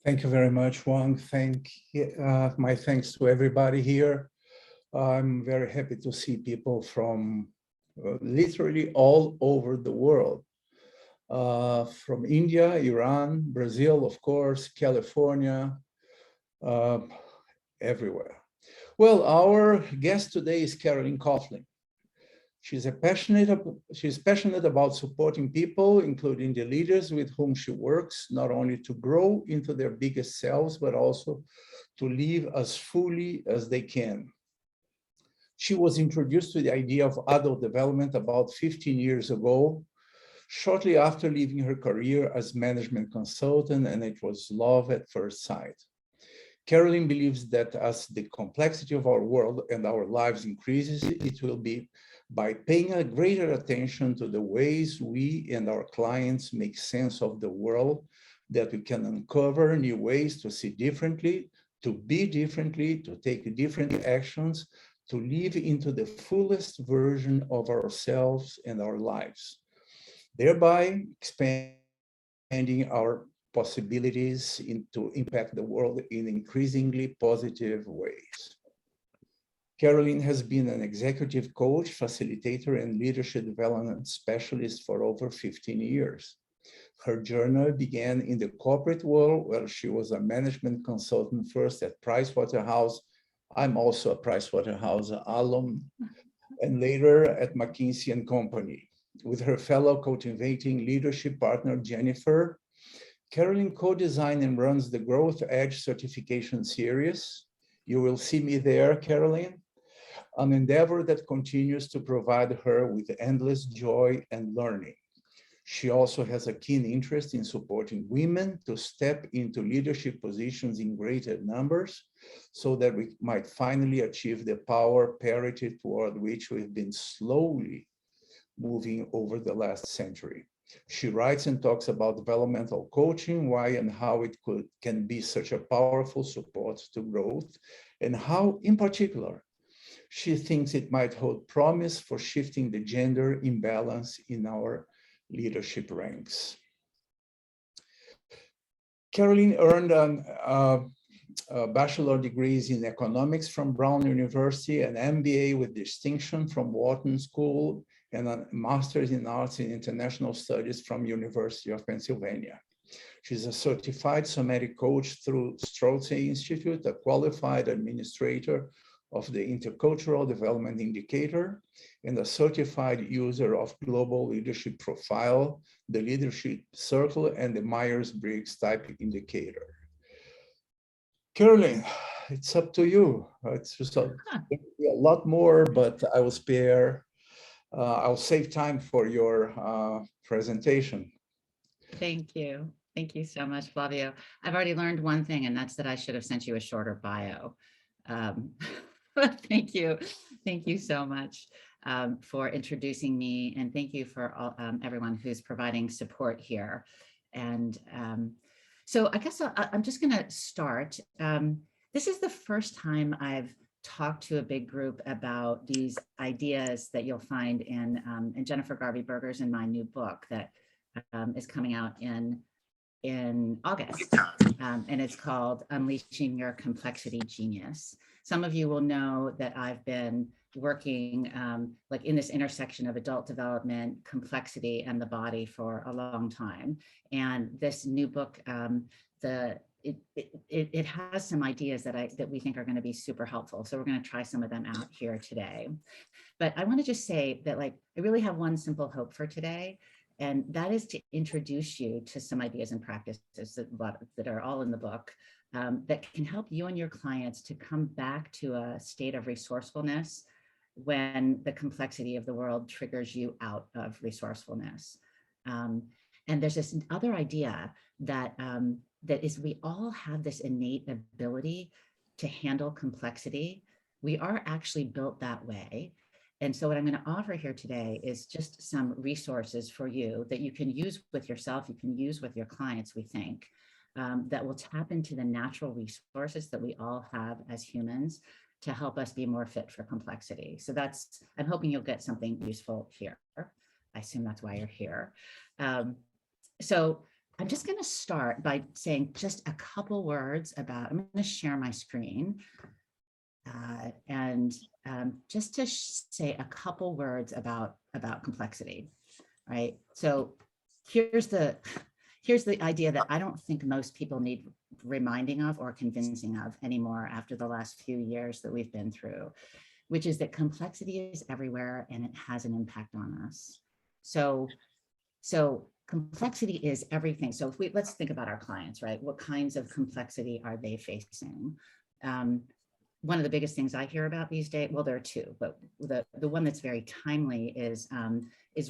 Thank you very much, Juan. My thanks to everybody here. I'm very happy to see people from literally all over the world. From India, Iran, Brazil, of course, California, uh, everywhere. Well, our guest today is Carolyn Coughlin. She's passionate about supporting people, including the leaders with whom she works, not only to grow into their biggest selves, but also to live as fully as they can. She was introduced to the idea of adult development about 15 years ago, shortly after leaving her career as management consultant, and it was love at first sight. Carolyn believes that as the complexity of our world and our lives increases, it will be by paying a greater attention to the ways we and our clients make sense of the world that we can uncover new ways to see differently, to be differently, to take different actions, to live into the fullest version of ourselves and our lives, thereby expanding our possibilities to impact the world in increasingly positive ways. Carolyn has been an executive coach, facilitator, and leadership development specialist for over 15 years. Her journey began in the corporate world, where she was a management consultant first at Pricewaterhouse. I'm also a Pricewaterhouse alum, and later at McKinsey & Company. With her fellow cultivating leadership partner, Jennifer, Carolyn co-designed and runs the Growth Edge certification series. You will see me there, Carolyn, an endeavor that continues to provide her with endless joy and learning. She also has a keen interest in supporting women to step into leadership positions in greater numbers so that we might finally achieve the power parity toward which we've been slowly moving over the last century. She writes and talks about developmental coaching, why and how it can be such a powerful support to growth, and how, in particular, she thinks it might hold promise for shifting the gender imbalance in our leadership ranks. Carolyn earned bachelor degrees in economics from Brown University, an MBA with distinction from Wharton School, and a master's in arts and international studies from University of Pennsylvania. She's a certified somatic coach through Strotze Institute, a qualified administrator of the Intercultural Development Indicator, and a certified user of Global Leadership Profile, the Leadership Circle, and the Myers-Briggs Type Indicator. Carolyn, it's up to you. It's just a lot more, but I will spare. I'll save time for your presentation. Thank you. Thank you so much, Flavio. I've already learned one thing, and that's that I should have sent you a shorter bio. Thank you. Thank you so much for introducing me. And thank you for all, everyone who's providing support here. And so I guess I'm just going to start. This is the first time I've talked to a big group about these ideas that you'll find in Jennifer Garvey Berger's and my new book that is coming out in August, and it's called Unleashing Your Complexity Genius. Some of you will know that I've been working like in this intersection of adult development, complexity, and the body for a long time. And this new book, it has some ideas that we think are going to be super helpful. So we're going to try some of them out here today. But I want to just say that, like, I really have one simple hope for today, and that is to introduce you to some ideas and practices that are all in the book that can help you and your clients to come back to a state of resourcefulness when the complexity of the world triggers you out of resourcefulness. And there's this other idea that that is, we all have this innate ability to handle complexity. We are actually built that way. And so what I'm going to offer here today is just some resources for you that you can use with yourself, you can use with your clients, we think, that will tap into the natural resources that we all have as humans to help us be more fit for complexity. So I'm hoping you'll get something useful here. I assume that's why you're here. So I'm just going to start by saying just a couple words about, I'm going to share my screen and just to say a couple words about complexity, right? So here's the idea that I don't think most people need reminding of or convincing of anymore after the last few years that we've been through, which is that complexity is everywhere and it has an impact on us. So complexity is everything. So if let's think about our clients, right? What kinds of complexity are they facing? One of the biggest things I hear about these days, well, there are two, but the one that's very timely is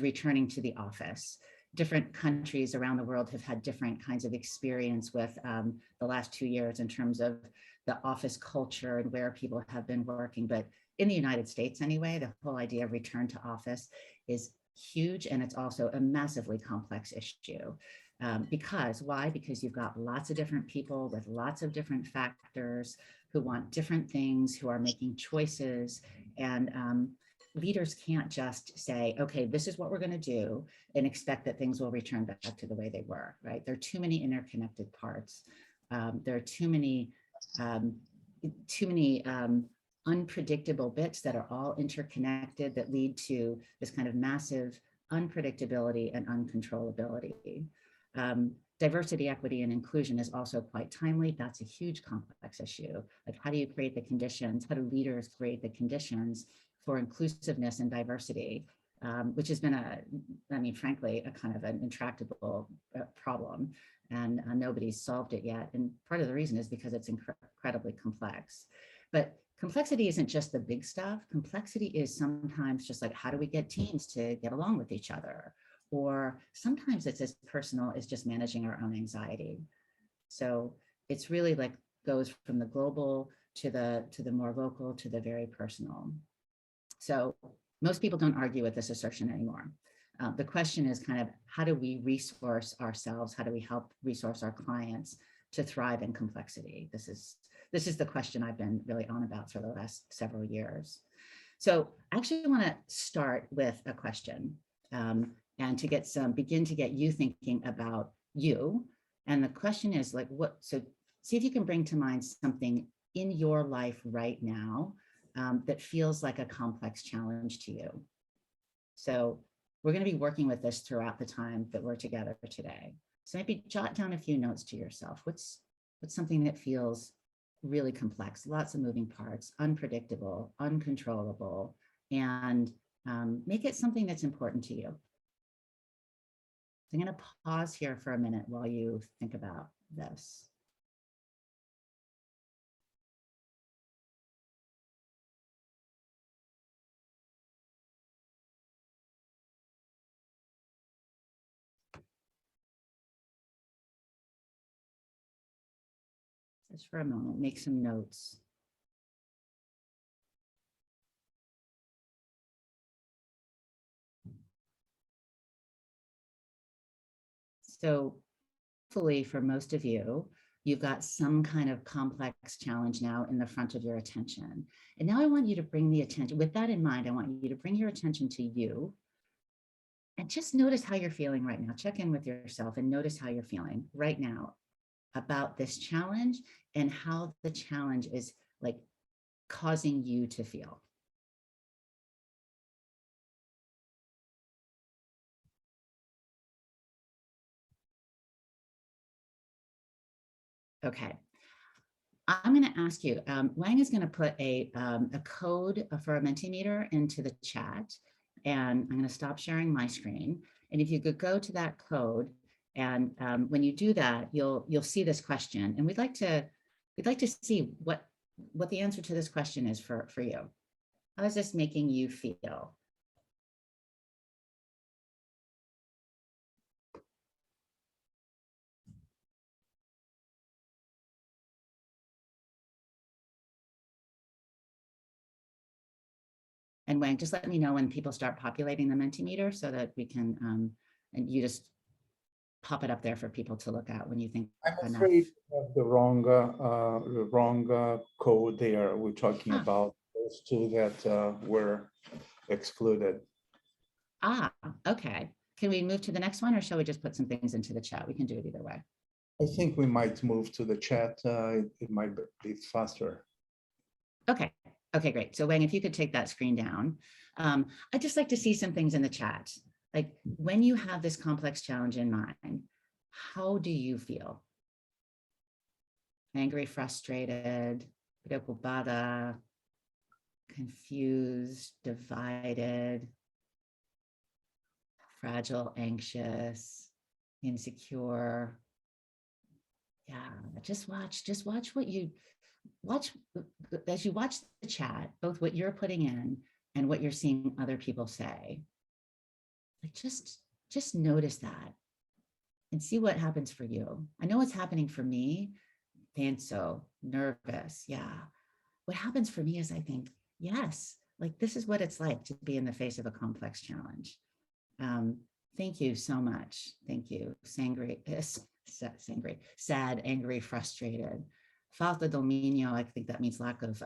returning to the office. Different countries around the world have had different kinds of experience with the last 2 years in terms of the office culture and where people have been working. But in the United States anyway, the whole idea of return to office is huge, and it's also a massively complex issue. Why? Because you've got lots of different people with lots of different factors who want different things, who are making choices, and leaders can't just say, okay, this is what we're going to do and expect that things will return back to the way they were, right? There are too many interconnected parts. There are too many unpredictable bits that are all interconnected that lead to this kind of massive unpredictability and uncontrollability. Diversity, equity, and inclusion is also quite timely. That's a huge complex issue. Like, how do you create the conditions? How do leaders create the conditions for inclusiveness and diversity, which has been frankly, a kind of an intractable problem, and nobody's solved it yet. And part of the reason is because it's incredibly complex. But complexity isn't just the big stuff. Complexity is sometimes just like, how do we get teams to get along with each other? Or sometimes it's as personal as just managing our own anxiety. So it's really like goes from the global to the more local to the very personal. So most people don't argue with this assertion anymore. The question is kind of, how do we resource ourselves? How do we help resource our clients to thrive in complexity? This is the question I've been really on about for the last several years. So I actually want to start with a question and to begin to get you thinking about you. And the question is like, so see if you can bring to mind something in your life right now that feels like a complex challenge to you. So we're going to be working with this throughout the time that we're together today. So maybe jot down a few notes to yourself. What's something that feels really complex, lots of moving parts, unpredictable, uncontrollable, and make it something that's important to you. I'm going to pause here for a minute while you think about this. Just for a moment, make some notes. So hopefully for most of you, you've got some kind of complex challenge now in the front of your attention. And now I want you to bring the attention, with that in mind, I want you to bring your attention to you and just notice how you're feeling right now. Check in with yourself and notice how you're feeling right now about this challenge and how the challenge is like causing you to feel. Okay. I'm going to ask you, Wang is going to put a code for a Mentimeter into the chat, and I'm going to stop sharing my screen. And if you could go to that code, and when you do that, you'll see this question. And we'd like to see what the answer to this question is for you. How is this making you feel? And Wang, just let me know when people start populating the Mentimeter so that we can, and you just pop it up there for people to look at when you think. I'm afraid of the wrong code there. We're talking about those two that were excluded. Okay. can we move to the next one, or shall we just put some things into the chat? We can do it either way. I think we might move to the chat. It might be faster. Okay. Okay, great. So Wang, if you could take that screen down. I'd just like to see some things in the chat. Like when you have this complex challenge in mind, how do you feel? Angry, frustrated, preocupada, confused, divided, fragile, anxious, insecure. Yeah, just watch what you watch as you watch the chat, both what you're putting in and what you're seeing other people say. Like just notice that and see what happens for you. I know what's happening for me. Tenso, nervous. Yeah. What happens for me is I think, yes, like this is what it's like to be in the face of a complex challenge. Thank you so much. Thank you. Sad, angry, frustrated. Falta dominio, I think that means lack of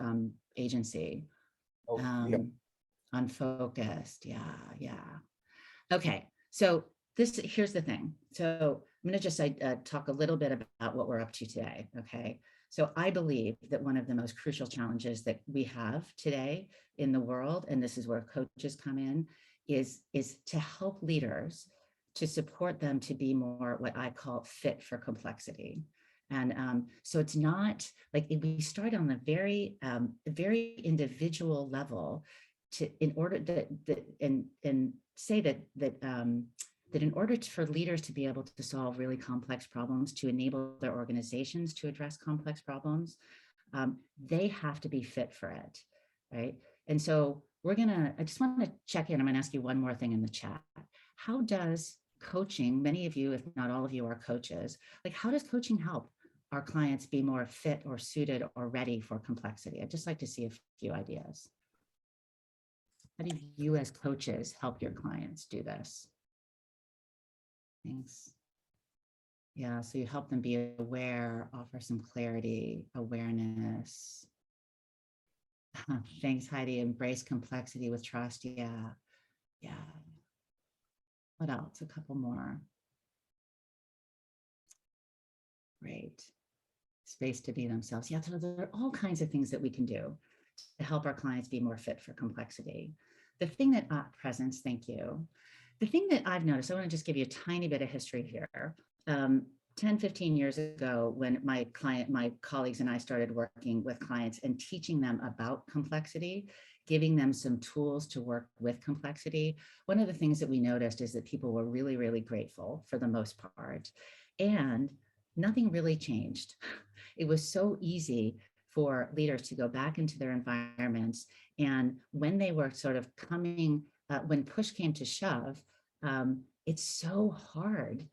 agency. Yeah. Unfocused. Yeah. Okay, so here's the thing. So I'm going to just talk a little bit about what we're up to today. Okay, so I believe that one of the most crucial challenges that we have today in the world, and this is where coaches come in, is to help leaders, to support them to be more what I call fit for complexity. And so it's not like we start on the very individual level in order and say that in order for leaders to be able to solve really complex problems, to enable their organizations to address complex problems, they have to be fit for it, right? And so I just want to check in. I'm gonna ask you one more thing in the chat. How does coaching, many of you, if not all of you are coaches, like how does coaching help our clients be more fit or suited or ready for complexity? I'd just like to see a few ideas. How do you as coaches help your clients do this? Thanks. Yeah, so you help them be aware, offer some clarity, awareness. Thanks, Heidi. Embrace complexity with trust. Yeah. What else? A couple more. Great. Space to be themselves. Yeah, so there are all kinds of things that we can do to help our clients be more fit for complexity. The thing that presence, thank you. The thing that I've noticed, I want to just give you a tiny bit of history here. 10, 15 years ago, when my colleagues and I started working with clients and teaching them about complexity, giving them some tools to work with complexity, one of the things that we noticed is that people were really, really grateful for the most part. And nothing really changed. It was so easy for leaders to go back into their environments. And when they were sort of when push came to shove, it's so hard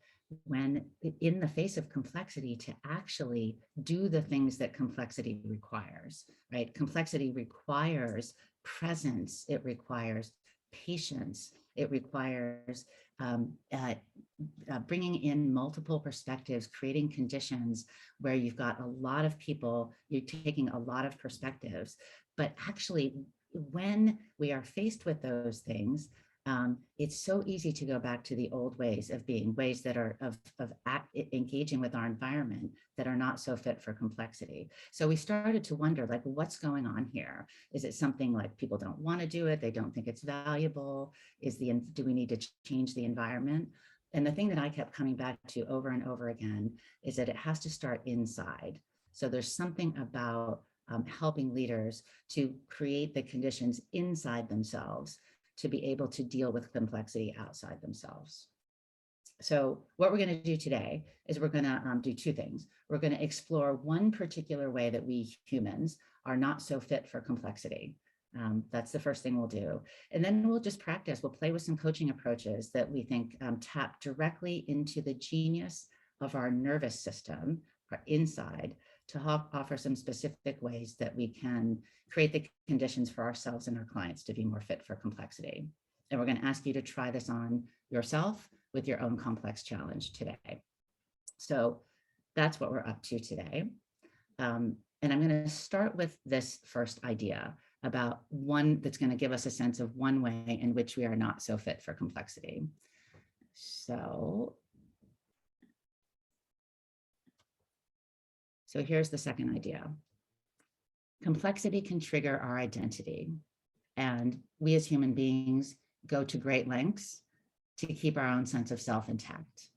when in the face of complexity to actually do the things that complexity requires, right? Complexity requires presence. It requires patience. It requires bringing in multiple perspectives, creating conditions where you've got a lot of people, you're taking a lot of perspectives. But actually, when we are faced with those things, it's so easy to go back to the old ways of being, ways that are of engaging with our environment that are not so fit for complexity. So we started to wonder, like, what's going on here? Is it something like people don't want to do it? They don't think it's valuable? Do we need to change the environment? And the thing that I kept coming back to over and over again is that it has to start inside. So there's something about helping leaders to create the conditions inside themselves to be able to deal with complexity outside themselves. So what we're going to do today is we're going to do two things. We're going to explore one particular way that we humans are not so fit for complexity. That's the first thing we'll do. And then we'll just practice. We'll play with some coaching approaches that we think tap directly into the genius of our nervous system, our inside, to offer some specific ways that we can create the conditions for ourselves and our clients to be more fit for complexity. And we're going to ask you to try this on yourself with your own complex challenge today. So that's what we're up to today. And I'm going to start with this first idea about one that's going to give us a sense of one way in which we are not so fit for complexity. So here's the second idea. Complexity can trigger our identity, and we as human beings go to great lengths to keep our own sense of self intact.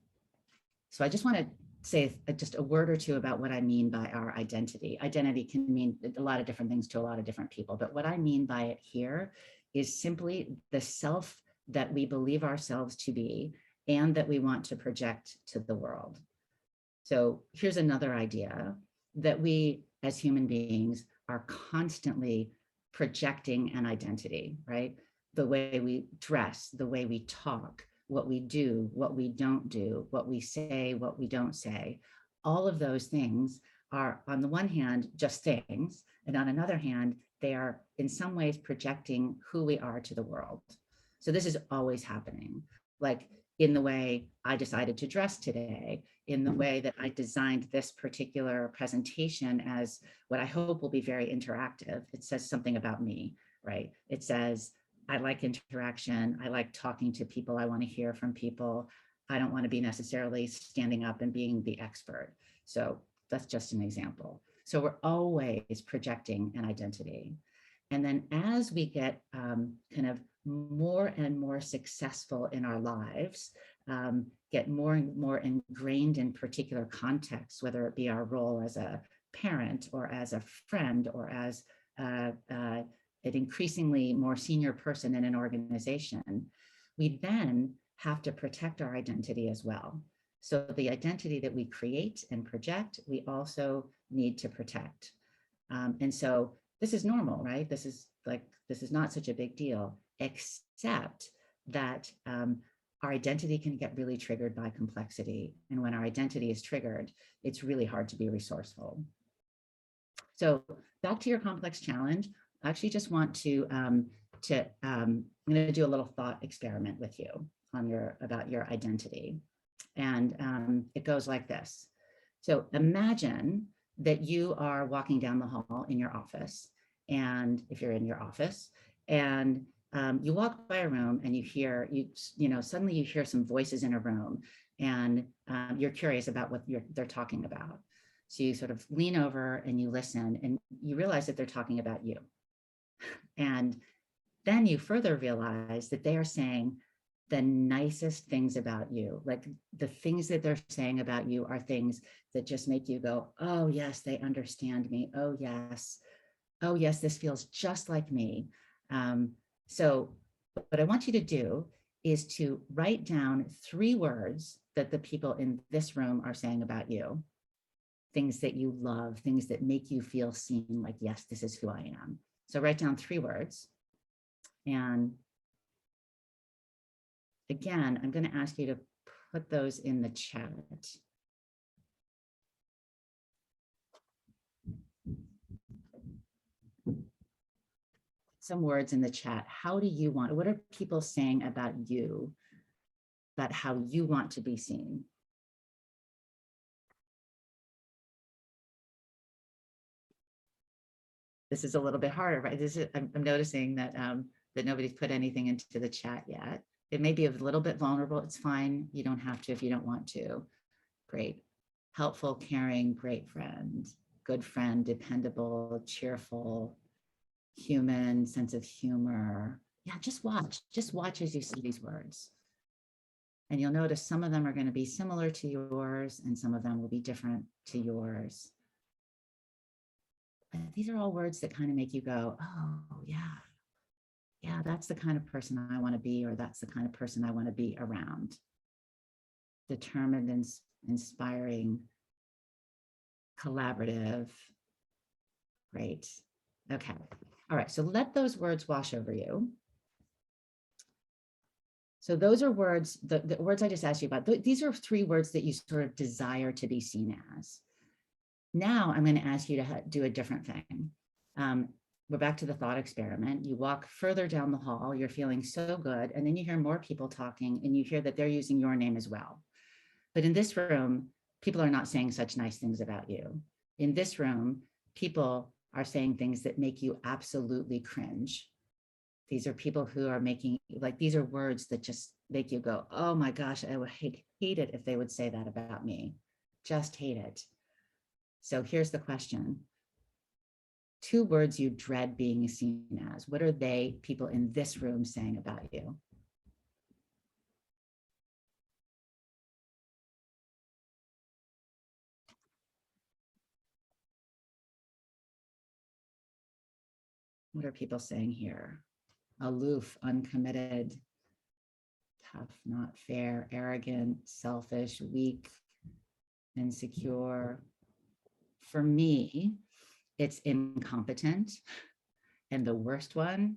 So I just want to say just a word or two about what I mean by our identity. Identity can mean a lot of different things to a lot of different people, but what I mean by it here is simply the self that we believe ourselves to be and that we want to project to the world. So here's another idea, that we as human beings are constantly projecting an identity, right? The way we dress, the way we talk, what we do, what we don't do, what we say, what we don't say. All of those things are, on the one hand, just things, and on another hand, they are in some ways projecting who we are to the world. So this is always happening. Like in the way I decided to dress today, in the way that I designed this particular presentation as what I hope will be very interactive. It says something about me, right? It says, I like interaction. I like talking to people. I want to hear from people. I don't want to be necessarily standing up and being the expert. So that's just an example. So we're always projecting an identity. And then as we get kind of more and more successful in our lives, get more and more ingrained in particular contexts, whether it be our role as a parent or as a friend or as an increasingly more senior person in an organization, we then have to protect our identity as well. So the identity that we create and project, we also need to protect. And so this is normal, right? This is not such a big deal, except that our identity can get really triggered by complexity. And when our identity is triggered, it's really hard to be resourceful. So back to your complex challenge, I actually just want to, I'm going to do a little thought experiment with you on about your identity. And it goes like this. So imagine that you are walking down the hall in your office, and if you're in your office, and you walk by a room and you hear, suddenly you hear some voices in a room, and you're curious about what they're talking about. So you sort of lean over and you listen, and you realize that they're talking about you. And then you further realize that they are saying the nicest things about you. Like the things that they're saying about you are things that just make you go, oh yes, they understand me. Oh yes, this feels just like me. So what I want you to do is to write down 3 words that the people in this room are saying about you. Things that you love, things that make you feel seen, like, yes, this is who I am. So write down 3 words. And again, I'm going to ask you to put those in the chat. Some words in the chat. How do you want, what are people saying about you, about how you want to be seen? This is a little bit harder, right? I'm noticing that that nobody's put anything into the chat yet. It may be a little bit vulnerable. It's fine. You don't have to if you don't want to. Great. Helpful, caring, great friend, good friend, dependable, cheerful, human, sense of humor. Yeah, just watch as you see these words. And you'll notice some of them are going to be similar to yours and some of them will be different to yours. But these are all words that kind of make you go, oh yeah, that's the kind of person I want to be, or that's the kind of person I want to be around. Determined and inspiring, collaborative. Great. Okay. All right. So let those words wash over you. So those are words, the words I just asked you about. These are 3 words that you sort of desire to be seen as. Now I'm going to ask you to do a different thing. We're back to the thought experiment. You walk further down the hall, you're feeling so good, and then you hear more people talking and you hear that they're using your name as well. But in this room, people are not saying such nice things about you. In this room, people are saying things that make you absolutely cringe. These are people who are making, like, these are words that just make you go, oh my gosh, I would hate it if they would say that about me. Just hate it. So here's the question. 2 words you dread being seen as. What are they, people in this room, saying about you? What are people saying here? Aloof, uncommitted, tough, not fair, arrogant, selfish, weak, insecure. For me, it's incompetent. And the worst one,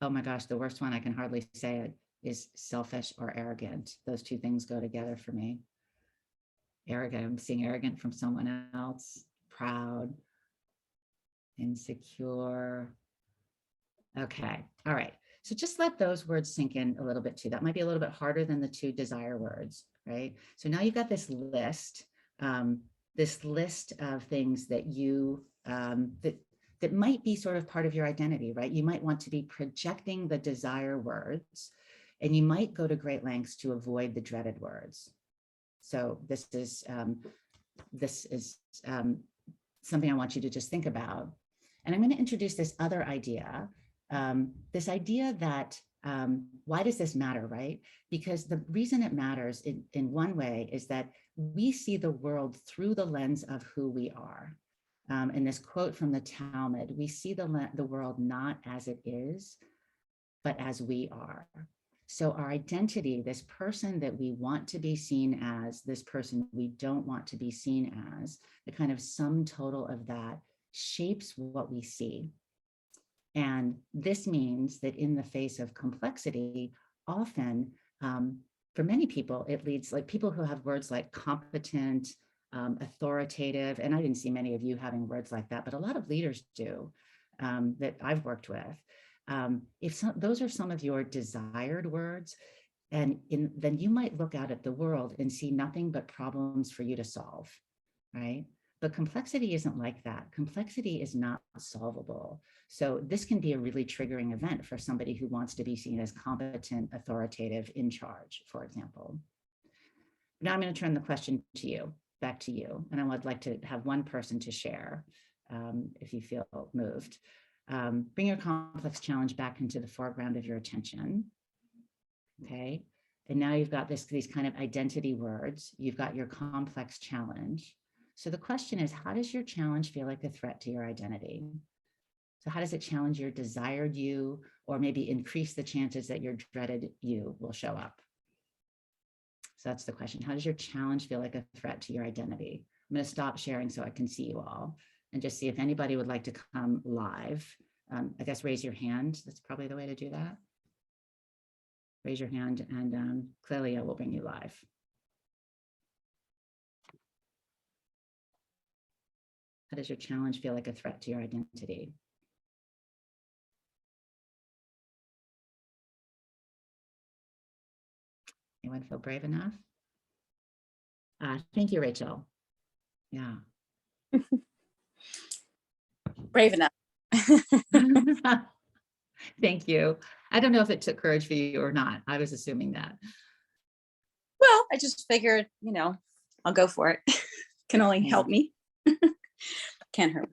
oh my gosh, the worst one, I can hardly say it, is selfish or arrogant. Those 2 things go together for me. Arrogant, I'm seeing arrogant from someone else, proud, insecure. Okay, all right. So just let those words sink in a little bit too. That might be a little bit harder than the 2 desire words, right? So now you've got this list of things that you, that might be sort of part of your identity, right? You might want to be projecting the desire words, and you might go to great lengths to avoid the dreaded words. So this is something I want you to just think about. And I'm going to introduce this other idea, this idea that, why does this matter, right? Because the reason it matters in one way is that we see the world through the lens of who we are. In this quote from the Talmud, we see the world not as it is, but as we are. So our identity, this person that we want to be seen as, this person we don't want to be seen as, the kind of sum total of that shapes what we see. And this means that in the face of complexity, often, for many people, it leads, like people who have words like competent, authoritative, and I didn't see many of you having words like that, but a lot of leaders do, that I've worked with. Those are some of your desired words, and then you might look out at the world and see nothing but problems for you to solve, right? But complexity isn't like that. Complexity is not solvable. So this can be a really triggering event for somebody who wants to be seen as competent, authoritative, in charge, for example. Now I'm going to turn the question to you, back to you, and I would like to have one person to share, if you feel moved. Bring your complex challenge back into the foreground of your attention. Okay. And now you've got these kind of identity words. You've got your complex challenge. So the question is, how does your challenge feel like a threat to your identity? So how does it challenge your desired you, or maybe increase the chances that your dreaded you will show up? So that's the question. How does your challenge feel like a threat to your identity? I'm going to stop sharing so I can see you all and just see if anybody would like to come live. I guess raise your hand. That's probably the way to do that. Raise your hand, and Clelia will bring you live. How does your challenge feel like a threat to your identity? Anyone feel brave enough? Thank you, Rachel. Yeah. Brave enough. Thank you. I don't know if it took courage for you or not. I was assuming that. Well, I just figured, I'll go for it. Can only help me. Can't hurt.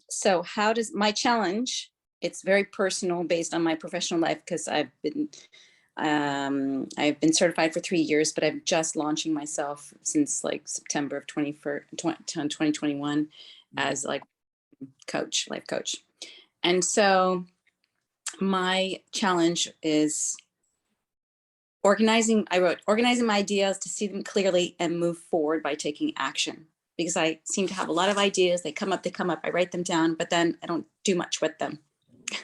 So how does my challenge, it's very personal based on my professional life, because I've been certified for 3 years, but I'm just launching myself since like September of 2021 as like life coach. And so my challenge is organizing my ideas to see them clearly and move forward by taking action. Because I seem to have a lot of ideas, they come up, I write them down, but then I don't do much with them. I'm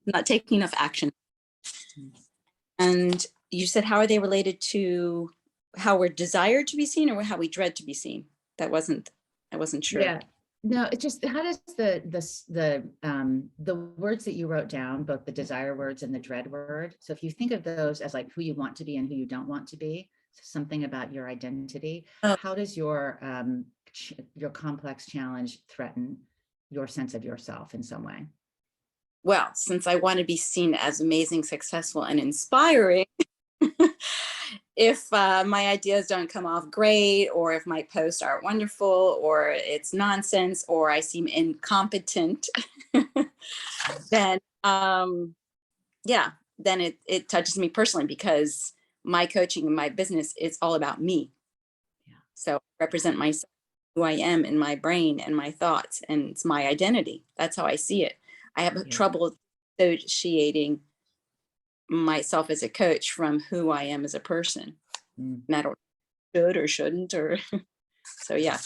not taking enough action. And you said, how are they related to how we're desired to be seen or how we dread to be seen? I wasn't sure. Yeah, no, it's just, how does the words that you wrote down, both the desire words and the dread word. So if you think of those as like who you want to be and who you don't want to be, something about your identity, how does your complex challenge threaten your sense of yourself in some way? well, since I want to be seen as amazing, successful, and inspiring, if my ideas don't come off great, or if my posts aren't wonderful, or it's nonsense, or I seem incompetent, then yeah, then it touches me personally, because my coaching and my business, it's all about me. Yeah. So I represent myself, who I am in my brain and my thoughts, and it's my identity. That's how I see it. I have Yeah. trouble associating myself as a coach from who I am as a person. Mm. And I don't should or shouldn't, or so yeah.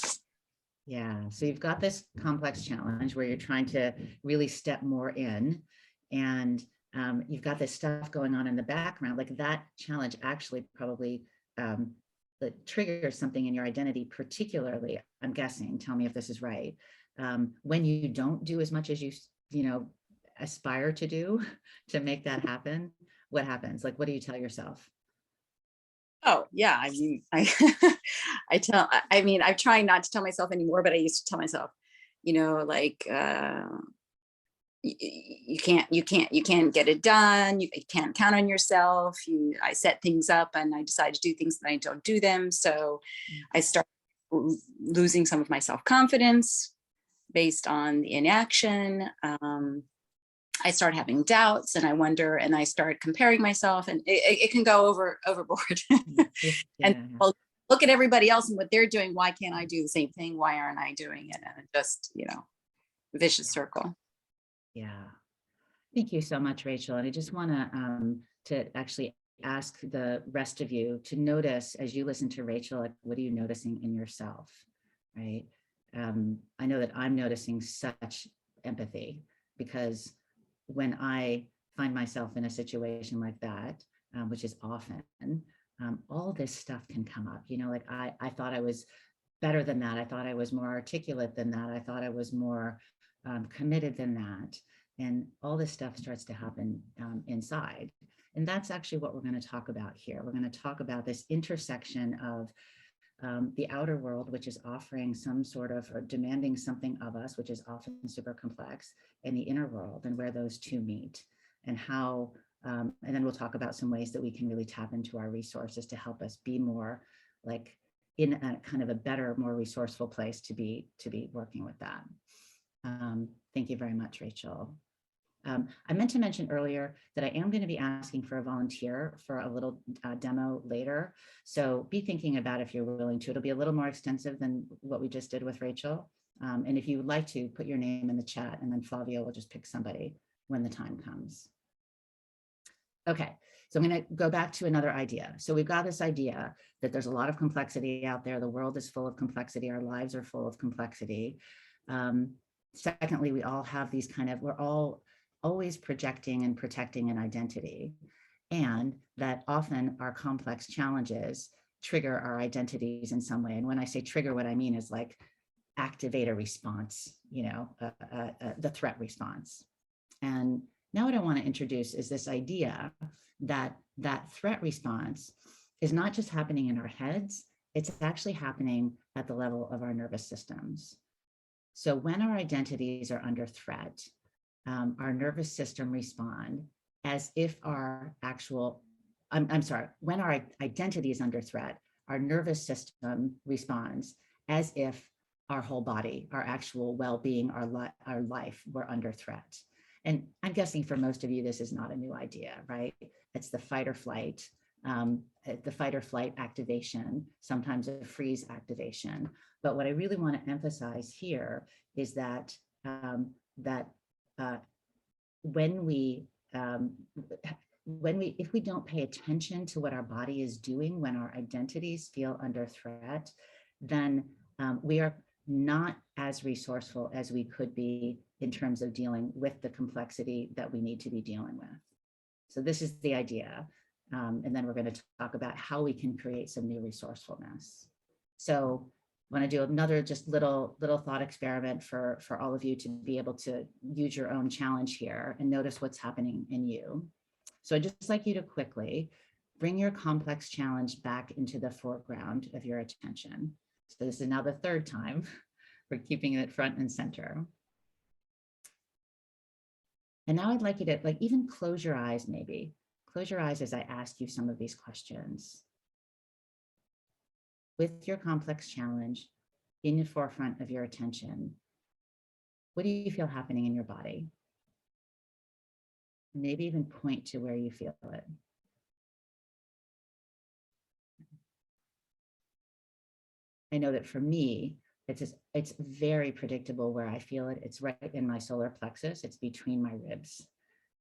Yeah. So you've got this complex challenge where you're trying to really step more in, and you've got this stuff going on in the background. Like that challenge actually probably that triggers something in your identity, particularly, I'm guessing, tell me if this is right, when you don't do as much as you know, aspire to do to make that happen. What happens? Like, what do you tell yourself? Oh yeah, I mean, I mean, I'm trying not to tell myself anymore, but I used to tell myself, you know, like, you can't get it done. You can't count on yourself. I set things up and I decide to do things and I don't do them. So I start losing some of my self-confidence based on the inaction. I start having doubts, and I wonder, and I start comparing myself, and it can go overboard. Yeah. And well, look at everybody else and what they're doing. Why can't I do the same thing? Why aren't I doing it? And it just, vicious circle. Yeah. Thank you so much, Rachel. And I just want to actually ask the rest of you to notice, as you listen to Rachel, like, what are you noticing in yourself, right? I know that I'm noticing such empathy, because when I find myself in a situation like that, which is often, all this stuff can come up. Like I thought I was better than that. I thought I was more articulate than that. I thought I was more committed than that. And all this stuff starts to happen inside. And that's actually what we're going to talk about here. We're going to talk about this intersection of the outer world, which is offering some sort of, or demanding something of us, which is often super complex, and the inner world, and where those two meet, and how, and then we'll talk about some ways that we can really tap into our resources to help us be more like in a kind of a better, more resourceful place to be working with that. Thank you very much, Rachel. I meant to mention earlier that I am going to be asking for a volunteer for a little demo later. So be thinking about if you're willing to. It'll be a little more extensive than what we just did with Rachel. And if you would like to, put your name in the chat, and then Flavia will just pick somebody when the time comes. Okay, so I'm going to go back to another idea. So we've got this idea that there's a lot of complexity out there. The world is full of complexity. Our lives are full of complexity. Secondly, we all have these we're all always projecting and protecting an identity, and that often our complex challenges trigger our identities in some way. And when I say trigger, what I mean is like activate a response, the threat response. And now what I want to introduce is this idea that that threat response is not just happening in our heads, it's actually happening at the level of our nervous systems. So when our identities are under threat, our nervous system respond as if our actual, when our identity is under threat, our nervous system responds as if our whole body, our actual well-being, our life were under threat. And I'm guessing for most of you, this is not a new idea, right? It's the fight or flight activation, sometimes a freeze activation. But what I really want to emphasize here is that if we don't pay attention to what our body is doing when our identities feel under threat, then we are not as resourceful as we could be in terms of dealing with the complexity that we need to be dealing with. So this is the idea. And then we're going to talk about how we can create some new resourcefulness. So I want to do another just little thought experiment for all of you to be able to use your own challenge here and notice what's happening in you. So I'd just like you to quickly bring your complex challenge back into the foreground of your attention. So this is now the third time we're keeping it front and center. And now I'd like you to like even close your eyes, maybe. Close your eyes as I ask you some of these questions. With your complex challenge in the forefront of your attention, what do you feel happening in your body? Maybe even point to where you feel it. I know that for me, it's very predictable where I feel it. It's right in my solar plexus. It's between my ribs.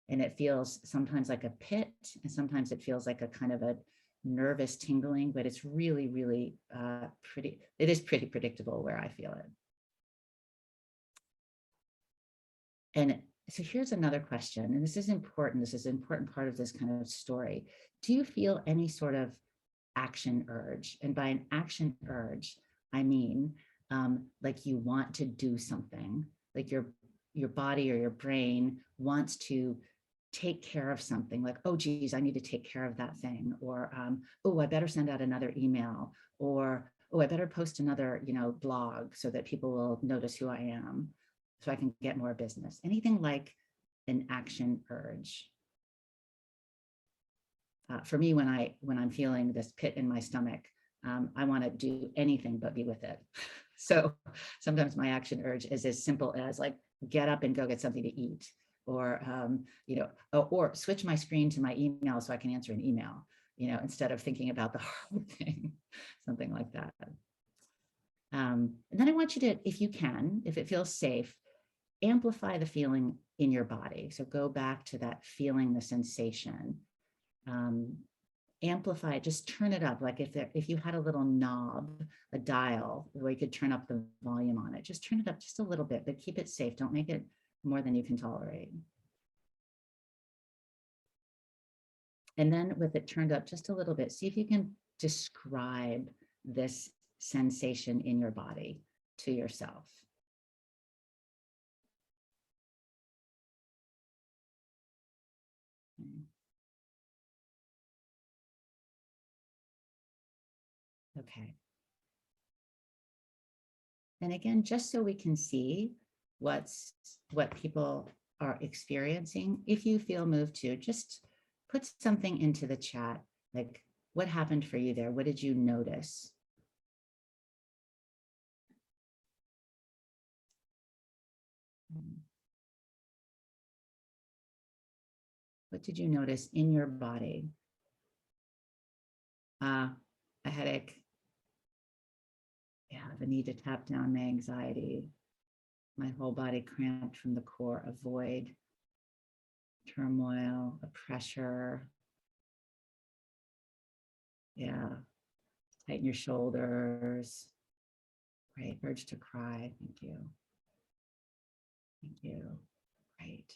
And it feels sometimes like a pit, and sometimes it feels like a kind of a nervous tingling, but it's really, really it is pretty predictable where I feel it. And so here's another question, and this is important. This is an important part of this kind of story. Do you feel any sort of action urge? And by an action urge, I mean, like you want to do something, like your body or your brain wants to take care of something, like, oh, geez, I need to take care of that thing, or, oh, I better send out another email, or, oh, I better post another, blog so that people will notice who I am, so I can get more business. Anything like an action urge. For me, when I'm feeling this pit in my stomach, I want to do anything but be with it. So sometimes my action urge is as simple as like, get up and go get something to eat, or, or switch my screen to my email so I can answer an email, instead of thinking about the hard thing, something like that. And then I want you to, if you can, if it feels safe, amplify the feeling in your body. So go back to that feeling, the sensation. Amplify it, just turn it up. Like if you had a little knob, a dial where you could turn up the volume on it, just turn it up just a little bit, but keep it safe. Don't make it more than you can tolerate. And then with it turned up just a little bit, see if you can describe this sensation in your body to yourself. Okay. And again, just so we can see what people are experiencing, if you feel moved to, just put something into the chat, like what happened for you there? What did you notice? What did you notice in your body? A headache. Yeah, the need to tap down my anxiety. My whole body cramped from the core, a void, turmoil, a pressure. Yeah, tighten your shoulders. Right, urge to cry. Thank you. Thank you. Right.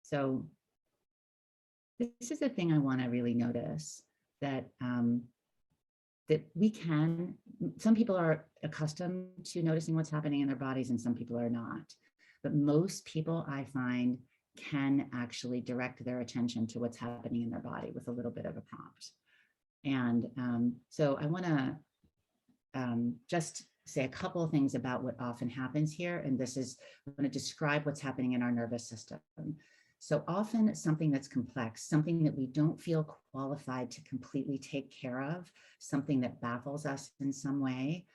So this is the thing I want to really notice, that that we can, some people are accustomed to noticing what's happening in their bodies and some people are not. But most people, I find, can actually direct their attention to what's happening in their body with a little bit of a prompt. And so I want to just say a couple of things about what often happens here. And this is, I'm going to describe what's happening in our nervous system. So often something that's complex, something that we don't feel qualified to completely take care of, something that baffles us in some way,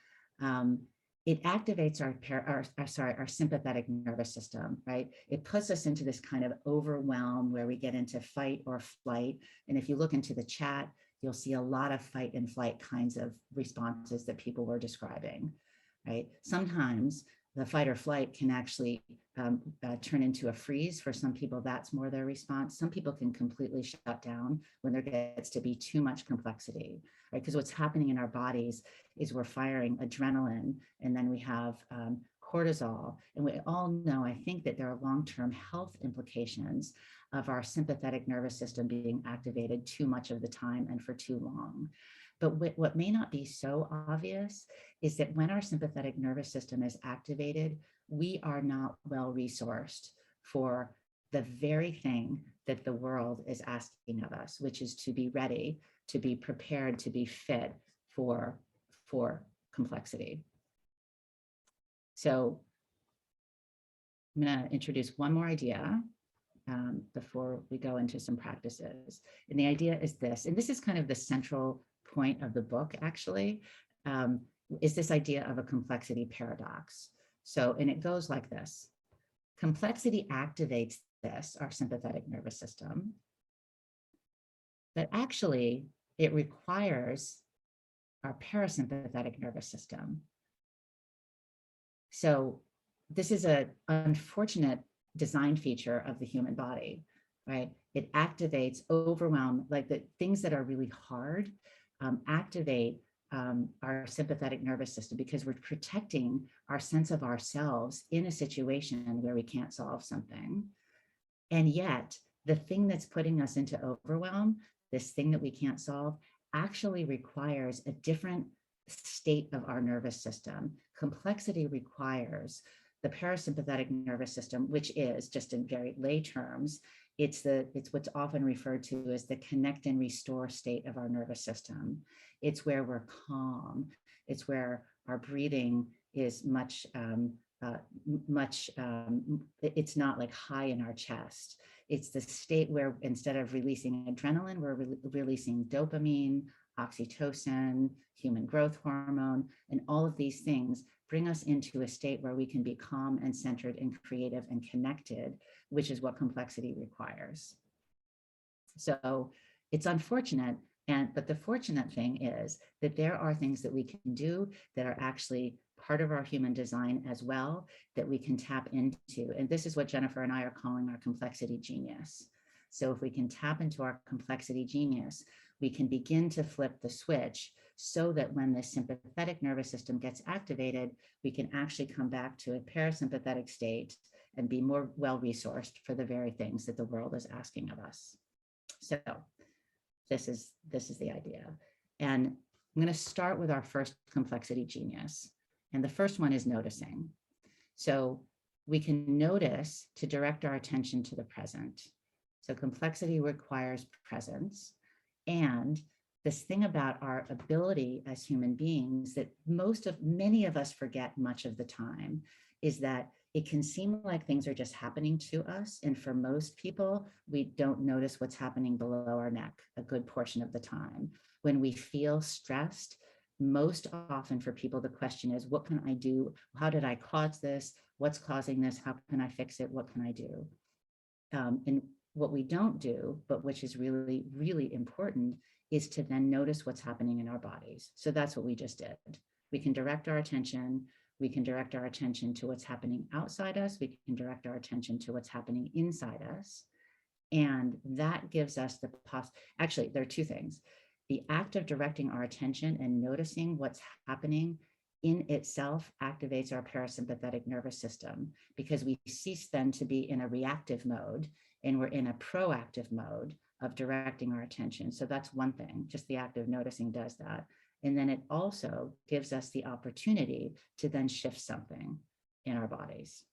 it activates our sympathetic nervous system, right? It puts us into this kind of overwhelm where we get into fight or flight. And if you look into the chat, you'll see a lot of fight and flight kinds of responses that people were describing, right? Sometimes the fight or flight can actually turn into a freeze. For some people, that's more their response. Some people can completely shut down when there gets to be too much complexity, right? Because what's happening in our bodies is we're firing adrenaline, and then we have cortisol. And we all know, I think, that there are long-term health implications of our sympathetic nervous system being activated too much of the time and for too long. But what may not be so obvious is that when our sympathetic nervous system is activated, we are not well resourced for the very thing that the world is asking of us, which is to be ready, to be prepared, to be fit for complexity. So I'm going to introduce one more idea, before we go into some practices. And the idea is this, and this is kind of the central point of the book, actually, is this idea of a complexity paradox. So, and it goes like this. Complexity activates this, our sympathetic nervous system, but actually it requires our parasympathetic nervous system. So this is an unfortunate design feature of the human body, right? It activates overwhelm, like the things that are really hard activate our sympathetic nervous system because we're protecting our sense of ourselves in a situation where we can't solve something. And yet the thing that's putting us into overwhelm, this thing that we can't solve, actually requires a different state of our nervous system. Complexity requires the parasympathetic nervous system, which is, just in very lay terms, it's what's often referred to as the connect and restore state of our nervous system. It's where we're calm. It's where our breathing is much, it's not like high in our chest. It's the state where instead of releasing adrenaline, we're releasing dopamine, oxytocin, human growth hormone, and all of these things bring us into a state where we can be calm and centered and creative and connected, which is what complexity requires. So it's unfortunate, but the fortunate thing is that there are things that we can do that are actually part of our human design as well, that we can tap into. And this is what Jennifer and I are calling our complexity genius. So if we can tap into our complexity genius, we can begin to flip the switch so that when the sympathetic nervous system gets activated, we can actually come back to a parasympathetic state and be more well-resourced for the very things that the world is asking of us. So this is the idea. And I'm going to start with our first complexity genius. And the first one is noticing. So we can notice to direct our attention to the present. So complexity requires presence. And this thing about our ability as human beings that many of us forget much of the time is that it can seem like things are just happening to us. And for most people, we don't notice what's happening below our neck a good portion of the time. When we feel stressed, most often for people, the question is, what can I do? How did I cause this? What's causing this? How can I fix it? What can I do? And what we don't do, but which is really, really important, is to then notice what's happening in our bodies. So that's what we just did. We can direct our attention. We can direct our attention to what's happening outside us. We can direct our attention to what's happening inside us. And that gives us actually, there are two things. The act of directing our attention and noticing what's happening in itself activates our parasympathetic nervous system, because we cease then to be in a reactive mode and we're in a proactive mode of directing our attention. So that's one thing, just the act of noticing does that. And then it also gives us the opportunity to then shift something in our bodies.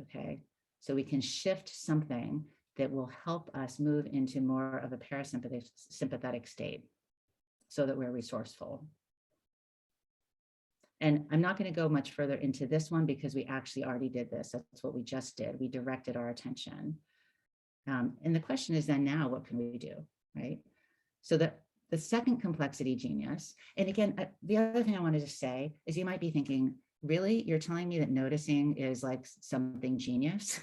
Okay, so we can shift something that will help us move into more of a parasympathetic state so that we're resourceful. And I'm not going to go much further into this one because we actually already did this. That's what we just did. We directed our attention. And the question is then now, what can we do, right? So the second complexity genius, and again, the other thing I wanted to say is you might be thinking, really, you're telling me that noticing is like something genius?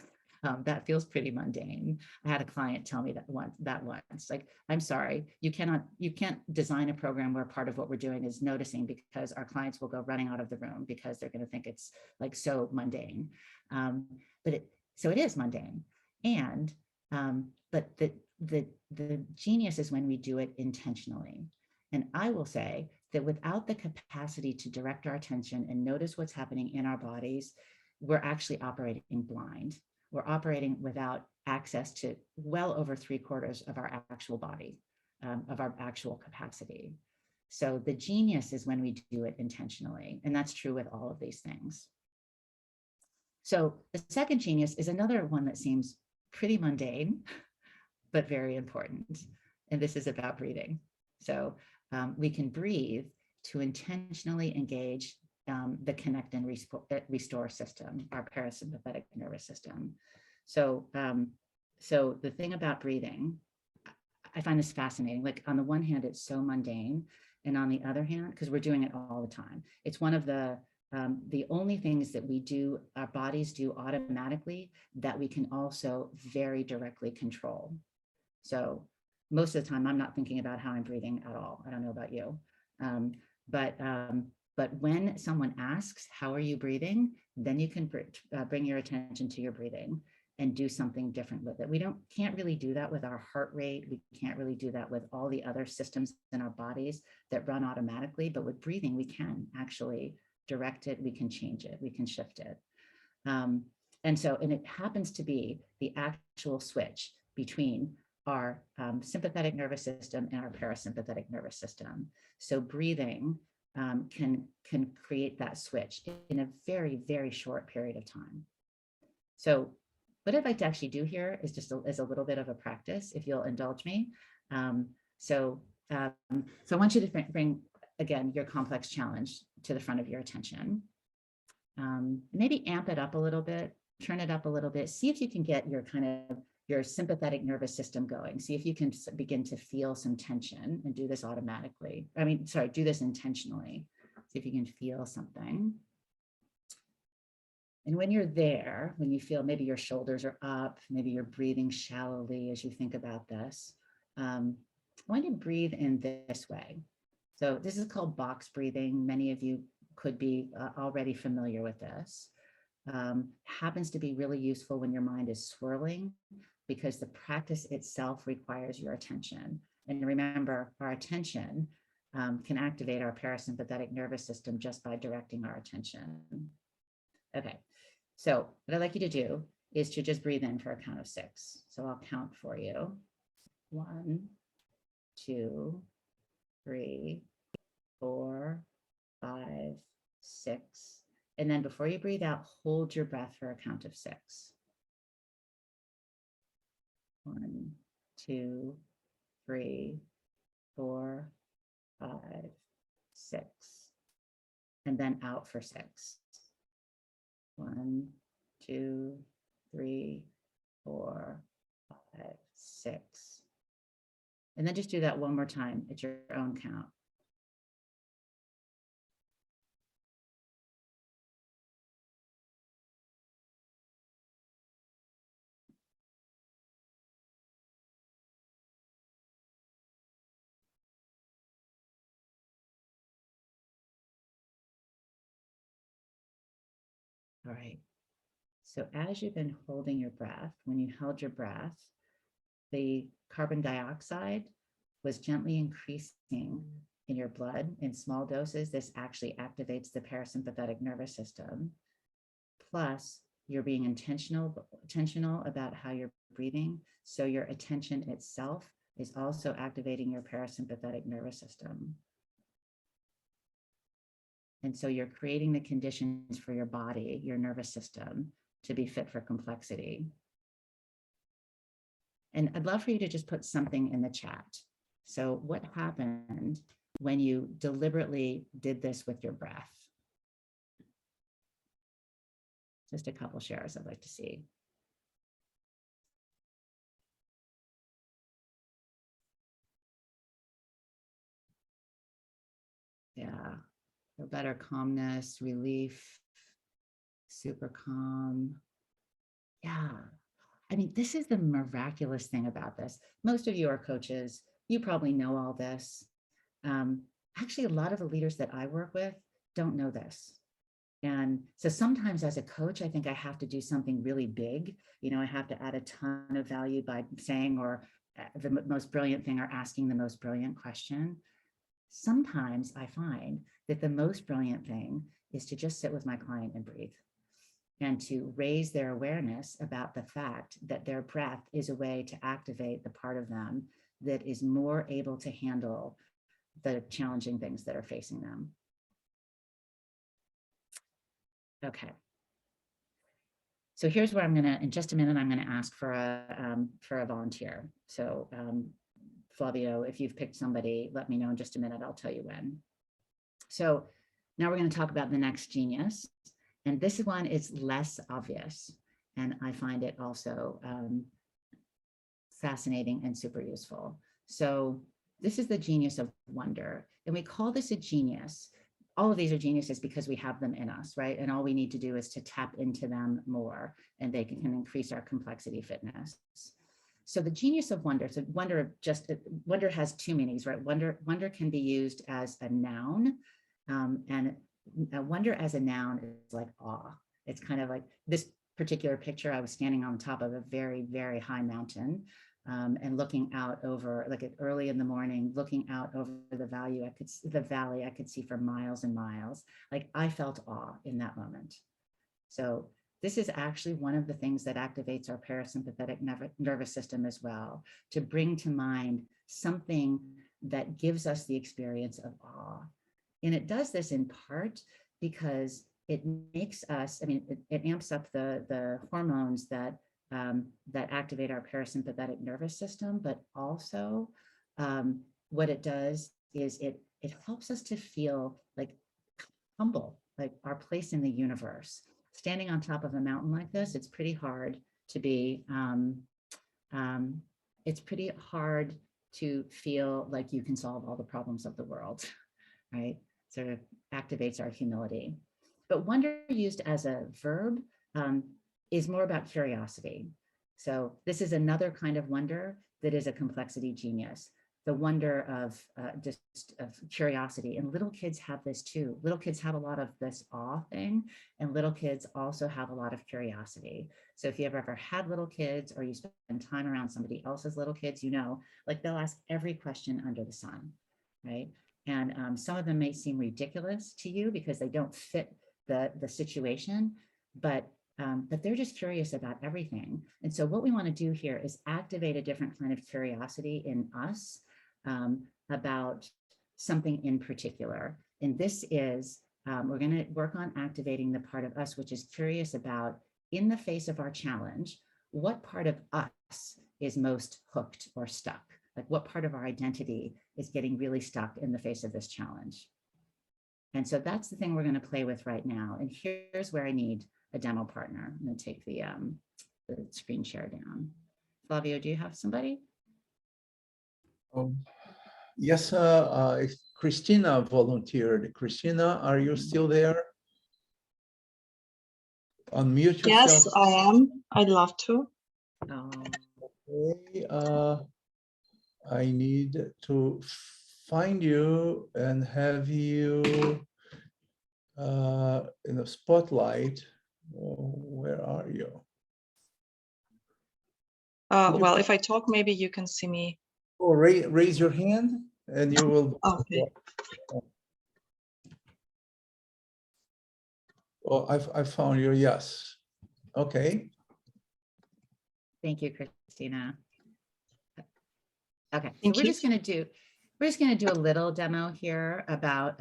That feels pretty mundane. I had a client tell me that once, like, I'm sorry, you can't design a program where part of what we're doing is noticing, because our clients will go running out of the room because they're going to think it's like so mundane. So it is mundane. And, but the genius is when we do it intentionally. And I will say that without the capacity to direct our attention and notice what's happening in our bodies, we're actually operating blind. We're operating without access to well over 3/4 of our actual body, of our actual capacity. So the genius is when we do it intentionally. And that's true with all of these things. So the second genius is another one that seems pretty mundane, but very important. And this is about breathing. So we can breathe to intentionally engage the connect and restore system, our parasympathetic nervous system. So So the thing about breathing, I find this fascinating. Like on the one hand, it's so mundane. And on the other hand, because we're doing it all the time, it's one of the only things that we do, our bodies do automatically that we can also very directly control. So most of the time, I'm not thinking about how I'm breathing at all. I don't know about you. But when someone asks, how are you breathing? Then you can bring your attention to your breathing and do something different with it. We can't really do that with our heart rate. We can't really do that with all the other systems in our bodies that run automatically, but with breathing, we can actually direct it, we can change it, we can shift it. And it happens to be the actual switch between our sympathetic nervous system and our parasympathetic nervous system. So breathing can create that switch in a very, very short period of time. So what I'd like to actually do here is just a little bit of a practice, if you'll indulge me. So I want you to bring, again, your complex challenge to the front of your attention. Maybe amp it up a little bit, turn it up a little bit, see if you can get your sympathetic nervous system going. See if you can begin to feel some tension and do this automatically. Do this intentionally. See if you can feel something. And when you're there, when you feel maybe your shoulders are up, maybe you're breathing shallowly as you think about this, I want you to breathe in this way. So this is called box breathing. Many of you could be already familiar with this. Happens to be really useful when your mind is swirling because the practice itself requires your attention. And remember, our attention can activate our parasympathetic nervous system just by directing our attention. Okay, so what I'd like you to do is to just breathe in for a count of 6. So I'll count for you. 1, 2, 3, 4, 5, 6. And then before you breathe out, hold your breath for a count of 6. 1, 2, 3, 4, 5, 6. And then out for 6. 1, 2, 3, 4, 5, 6. And then just do that one more time at your own count. All right. So as you've been holding your breath, when you held your breath, the carbon dioxide was gently increasing in your blood in small doses. This actually activates the parasympathetic nervous system. Plus, you're being intentional about how you're breathing. So your attention itself is also activating your parasympathetic nervous system. And so you're creating the conditions for your body, your nervous system, to be fit for complexity. And I'd love for you to just put something in the chat. So what happened when you deliberately did this with your breath? Just a couple shares I'd like to see. Yeah, a better calmness, relief, super calm. Yeah. I mean, this is the miraculous thing about this. Most of you are coaches. You probably know all this. Actually, a lot of the leaders that I work with don't know this. And so sometimes as a coach, I think I have to do something really big. You know, I have to add a ton of value by saying or the most brilliant thing or asking the most brilliant question. Sometimes I find that the most brilliant thing is to just sit with my client and breathe, and to raise their awareness about the fact that their breath is a way to activate the part of them that is more able to handle the challenging things that are facing them. Okay. So here's where I'm gonna, in just a minute, I'm gonna ask for a volunteer. So Flavio, if you've picked somebody, let me know in just a minute, I'll tell you when. So now we're gonna talk about the next genius. And this one is less obvious. And I find it also fascinating, and super useful. So this is the genius of wonder. And we call this a genius. All of these are geniuses because we have them in us, right? And all we need to do is to tap into them more, and they can increase our complexity fitness. So the genius of wonder, so wonder has two meanings, right? Wonder can be used as a noun, and wonder as a noun is like awe. It's kind of like this particular picture. I was standing on top of a very, very high mountain, and looking out over, like early in the morning, looking out over the valley. I could see for miles and miles. Like I felt awe in that moment. So this is actually one of the things that activates our parasympathetic nervous system as well, to bring to mind something that gives us the experience of awe. And it does this in part because it makes us, it amps up the hormones that activate our parasympathetic nervous system, but also what it does is it helps us to feel like humble, like our place in the universe. Standing on top of a mountain like this, it's pretty hard to be, it's pretty hard to feel like you can solve all the problems of the world, right? Sort of activates our humility. But wonder used as a verb is more about curiosity. So this is another kind of wonder that is a complexity genius. The wonder of curiosity. And little kids have this too. Little kids have a lot of this awe thing, and little kids also have a lot of curiosity. So if you've ever had little kids or you spend time around somebody else's little kids, you know, like they'll ask every question under the sun, right? And some of them may seem ridiculous to you because they don't fit the situation, but they're just curious about everything. And so what we want to do here is activate a different kind of curiosity in us about something in particular. And this is, we're going to work on activating the part of us which is curious about, in the face of our challenge, what part of us is most hooked or stuck? Like what part of our identity is getting really stuck in the face of this challenge? And so that's the thing we're going to play with right now. And here's where I need a demo partner. I'm going to take the screen share down. Flavio, do you have somebody? Yes, Christina volunteered. Christina, are you still there? Unmute yourself. Yes, I am. I'd love to. Oh. Okay, I need to find you and have you in the spotlight. Oh, where are you? Well, if I talk, maybe you can see me. Oh, raise your hand and you will. Okay. Oh, I found you. Yes. Okay. Thank you, Christina. Okay, so Thank we're you. just going to do a little demo here about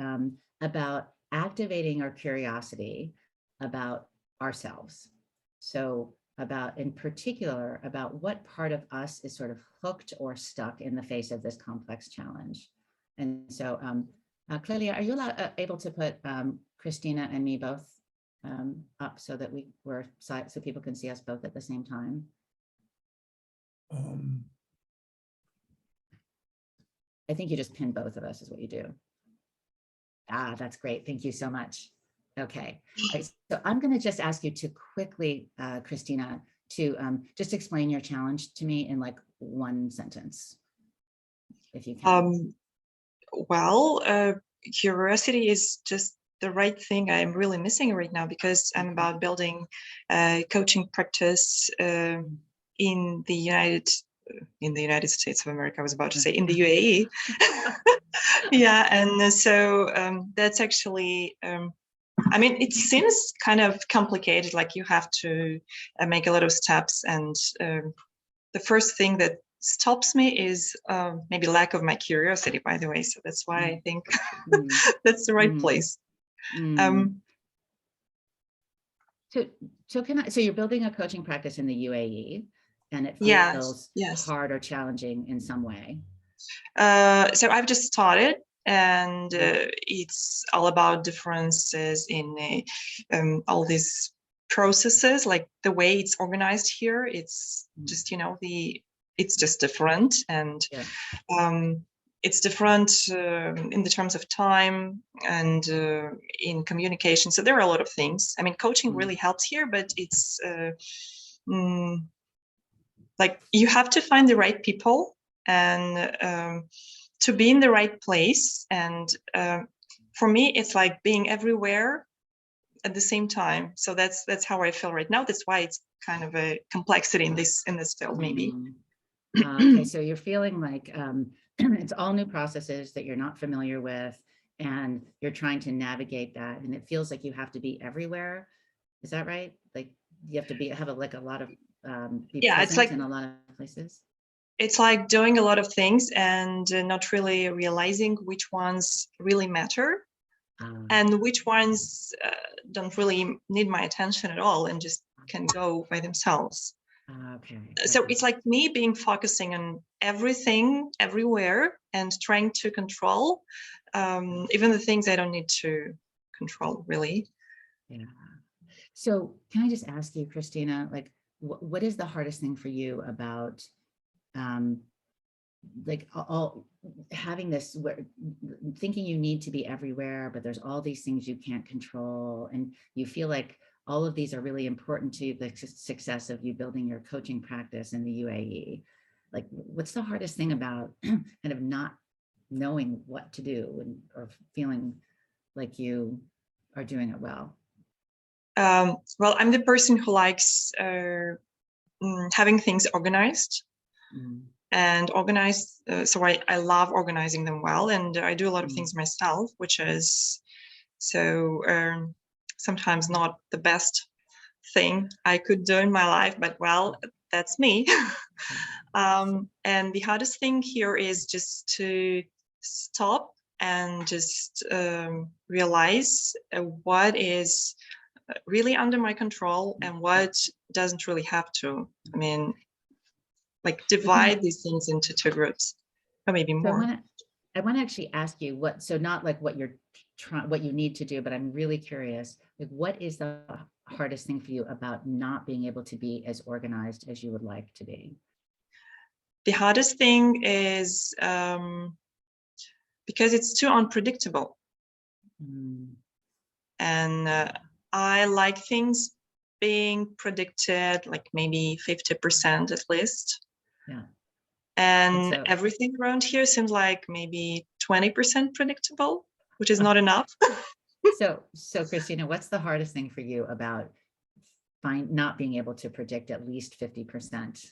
activating our curiosity about ourselves. So about, in particular, about what part of us is sort of hooked or stuck in the face of this complex challenge. And so, Clelia, are you able to put Christina and me both up so that so people can see us both at the same time? I think you just pin both of us is what you do. Ah, that's great. Thank you so much. Okay, right, so I'm going to just ask you to quickly, Christina, to just explain your challenge to me in like one sentence, if you can. Well, curiosity is just the right thing I'm really missing right now, because I'm about building a coaching practice in the United States of America. I was about to say in the UAE. Yeah, and so that's actually. I mean, it seems kind of complicated, like you have to make a lot of steps. And the first thing that stops me is maybe lack of my curiosity, by the way. So that's why I think that's the right place. So you're building a coaching practice in the UAE, and it feels hard or challenging in some way. So I've just started. And it's all about differences in all these processes, like the way it's organized here. It's just, you know, the it's just different, and Yeah. it's different in the terms of time and in communication. So there are a lot of things. I mean, coaching really helps here, but it's like you have to find the right people and to be in the right place. And for me, it's like being everywhere at the same time. So that's how I feel right now. That's why it's kind of a complexity in this field, maybe. Okay, so you're feeling like it's all new processes that you're not familiar with, and you're trying to navigate that, and it feels like you have to be everywhere. Is that right? Like you have to have a lot of be Yeah, it's present like in a lot of places. it's like doing a lot of things and not really realizing which ones really matter and which ones don't really need my attention at all and just can go by themselves. Okay. So Okay. it's like me being focusing on everything, everywhere, and trying to control even the things I don't need to control, really. Yeah. So can I just ask you, Christina, like, what is the hardest thing for you about like all having this thinking you need to be everywhere, but there's all these things you can't control, and you feel like all of these are really important to the success of you building your coaching practice in the UAE. Like, what's the hardest thing about kind of not knowing what to do or feeling like you are doing it well? Well, I'm the person who likes having things organized. And organized, so I love organizing them well, and I do a lot of things myself, which is so sometimes not the best thing I could do in my life, but well, that's me. And the hardest thing here is just to stop and just realize what is really under my control and what doesn't really have to. I mean, like divide these things into two groups, or maybe more. So I want to actually ask you what, so not like what you're trying, what you need to do, but I'm really curious, like what is the hardest thing for you about not being able to be as organized as you would like to be? The hardest thing is because it's too unpredictable. And I like things being predicted, like maybe 50% at least. Yeah. And so, everything around here seems like maybe 20% predictable, which is not enough. So Christina, what's the hardest thing for you about not being able to predict at least 50%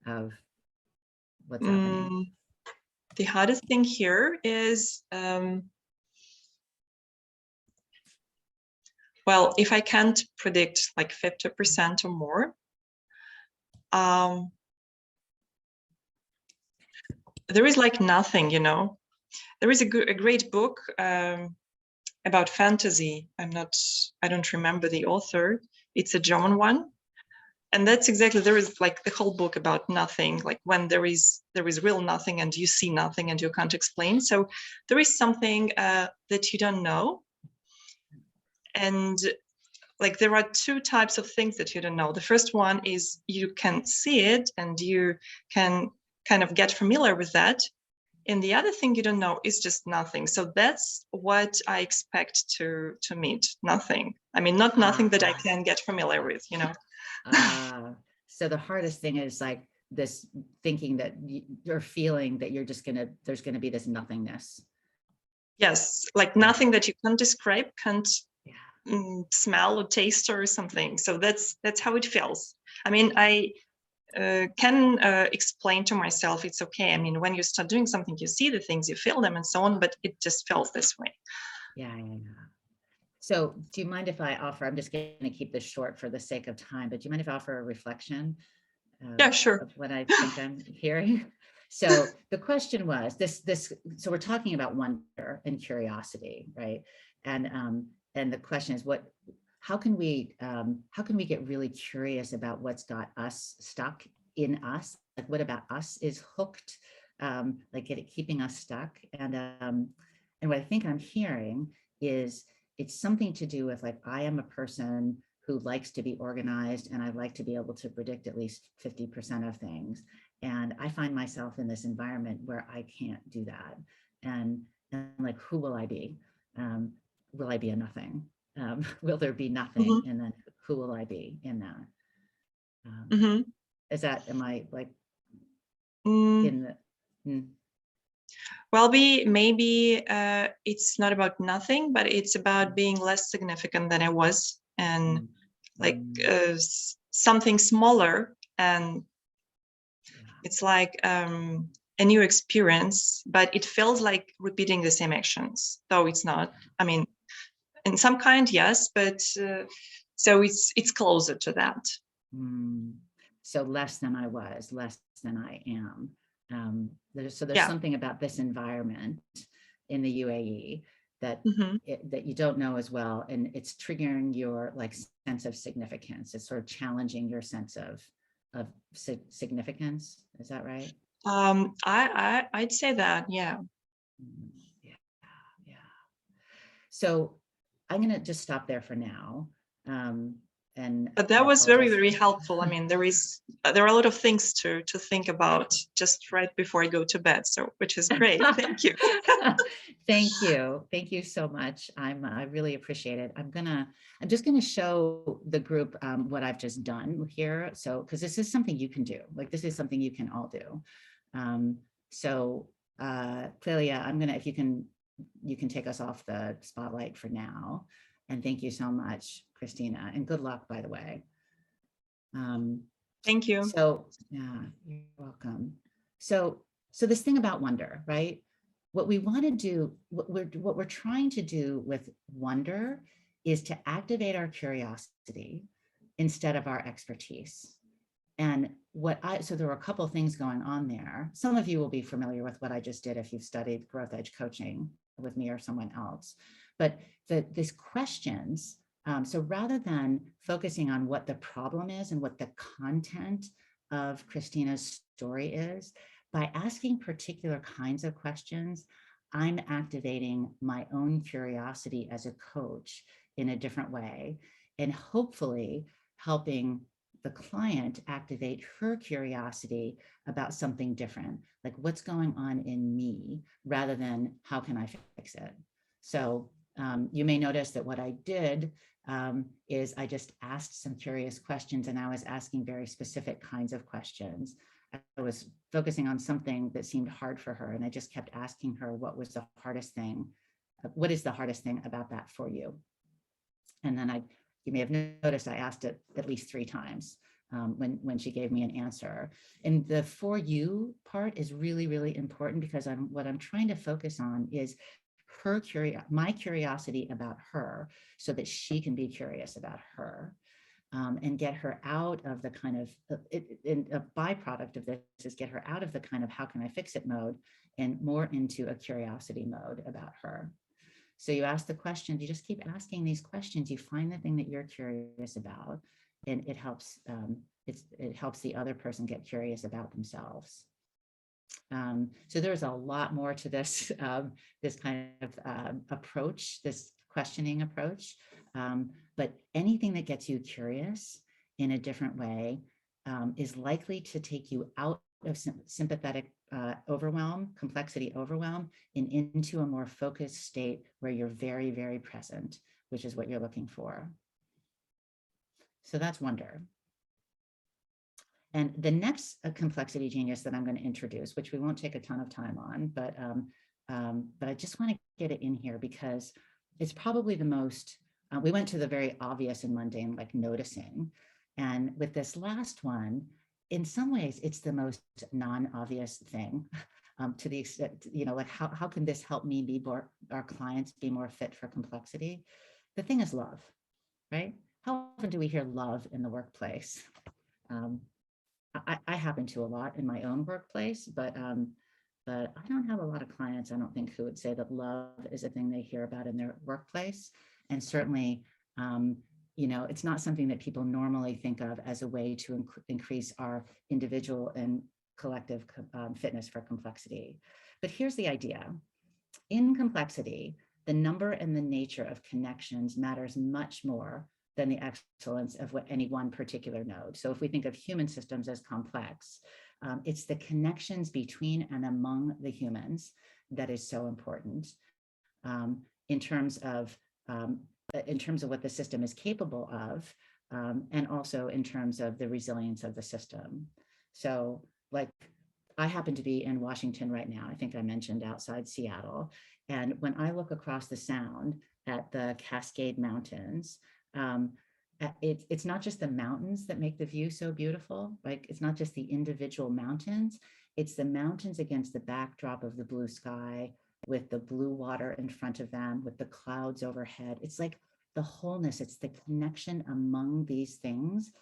of what's happening? The hardest thing here is, well, if I can't predict like 50% or more, there is like nothing, you know. There is a great book about fantasy. I don't remember the author. It's a German one. And that's exactly, there is like the whole book about nothing, like when there is real nothing and you see nothing and you can't explain. So there is something that you don't know. And like there are two types of things that you don't know. The first one is you can see it and you can kind of get familiar with that. And the other thing you don't know is just nothing. So that's what I expect to meet, nothing. I mean, not nothing that I can get familiar with, you know. So the hardest thing is like this thinking that you're feeling that you're just there's gonna be this nothingness. Yes, like nothing that you can't describe, can't smell or taste or something. So that's how it feels. I mean, I can explain to myself it's okay. I mean, when you start doing something, you see the things, you feel them and so on, but it just feels this way. Yeah. So do you mind if I offer, I'm just going to keep this short for the sake of time, but do you mind if I offer a reflection? Yeah, sure. Of what I think I'm hearing? So the question was so we're talking about wonder and curiosity, right? And the question is how can we get really curious about what's got us stuck in us? Like what about us is hooked, like keeping us stuck? And what I think I'm hearing is it's something to do with like, I am a person who likes to be organized and I like to be able to predict at least 50% of things. And I find myself in this environment where I can't do that. And like, who will I be? Will I be a nothing? Will there be nothing? And then who will I be in that? Is that, am I like in the, well, maybe it's not about nothing, but it's about being less significant than I was, and like something smaller, and it's like a new experience, but it feels like repeating the same actions, though it's not. I mean, in some kind, yes, but so it's closer to that. So less than I was, less than I am. There's something about this environment in the UAE that that you don't know as well, and it's triggering your like sense of significance. It's sort of challenging your sense of significance. Is that right? I'd say that, yeah. Yeah. So I'm going to just stop there for now. But that was very, very helpful. I mean, there are a lot of things to think about just right before I go to bed. So, which is great. Thank you. Thank you so much. I really appreciate it. I'm just gonna show the group what I've just done here. So, because this is something you can do. Like, this is something you can all do. Clelia, if you can take us off the spotlight for now. And thank you so much, Christina, and good luck, by the way. Thank you. So, yeah, you're welcome. So this thing about wonder, right? What we want to do, what we're trying to do with wonder is to activate our curiosity instead of our expertise. And so there were a couple of things going on there. Some of you will be familiar with what I just did if you've studied Growth Edge coaching with me or someone else. But these questions, so rather than focusing on what the problem is and what the content of Christina's story is, by asking particular kinds of questions, I'm activating my own curiosity as a coach in a different way, and hopefully helping the client activate her curiosity about something different, like what's going on in me, rather than how can I fix it. So you may notice that what I did is I just asked some curious questions, and I was asking very specific kinds of questions. I was focusing on something that seemed hard for her, and I just kept asking her, what was the hardest thing? What is the hardest thing about that for you? And then you may have noticed I asked it at least 3 times when she gave me an answer. And the for you part is really, really important, because what I'm trying to focus on is my curiosity about her, so that she can be curious about her, and get her out of the kind of, a byproduct of this is get her out of the kind of how can I fix it mode and more into a curiosity mode about her. So you ask the questions, you just keep asking these questions, you find the thing that you're curious about, and it helps the other person get curious about themselves. So there's a lot more to this, this kind of approach, this questioning approach. But anything that gets you curious in a different way is likely to take you out of sympathetic overwhelm, complexity overwhelm, and into a more focused state where you're very, very present, which is what you're looking for. So that's wonder. And the next complexity genius that I'm going to introduce, which we won't take a ton of time on, but I just want to get it in here because it's probably the most, we went to the very obvious and mundane, like noticing. And with this last one, in some ways, it's the most non-obvious thing to the extent, like how can this help me be more, our clients be more fit for complexity? The thing is love, right? How often do we hear love in the workplace? I happen to a lot in my own workplace, but I don't have a lot of clients, I don't think, who would say that love is a thing they hear about in their workplace. And certainly, it's not something that people normally think of as a way to increase our individual and collective fitness for complexity. But here's the idea. In complexity, the number and the nature of connections matters much more than the excellence of any one particular node. So if we think of human systems as complex, it's the connections between and among the humans that is so important in terms of what the system is capable of, and also in terms of the resilience of the system. So like, I happen to be in Washington right now. I think I mentioned outside Seattle. And when I look across the Sound at the Cascade Mountains, it's not just the mountains that make the view so beautiful. Like, it's not just the individual mountains, it's the mountains against the backdrop of the blue sky, with the blue water in front of them, with the clouds overhead. It's like the wholeness, it's the connection among these things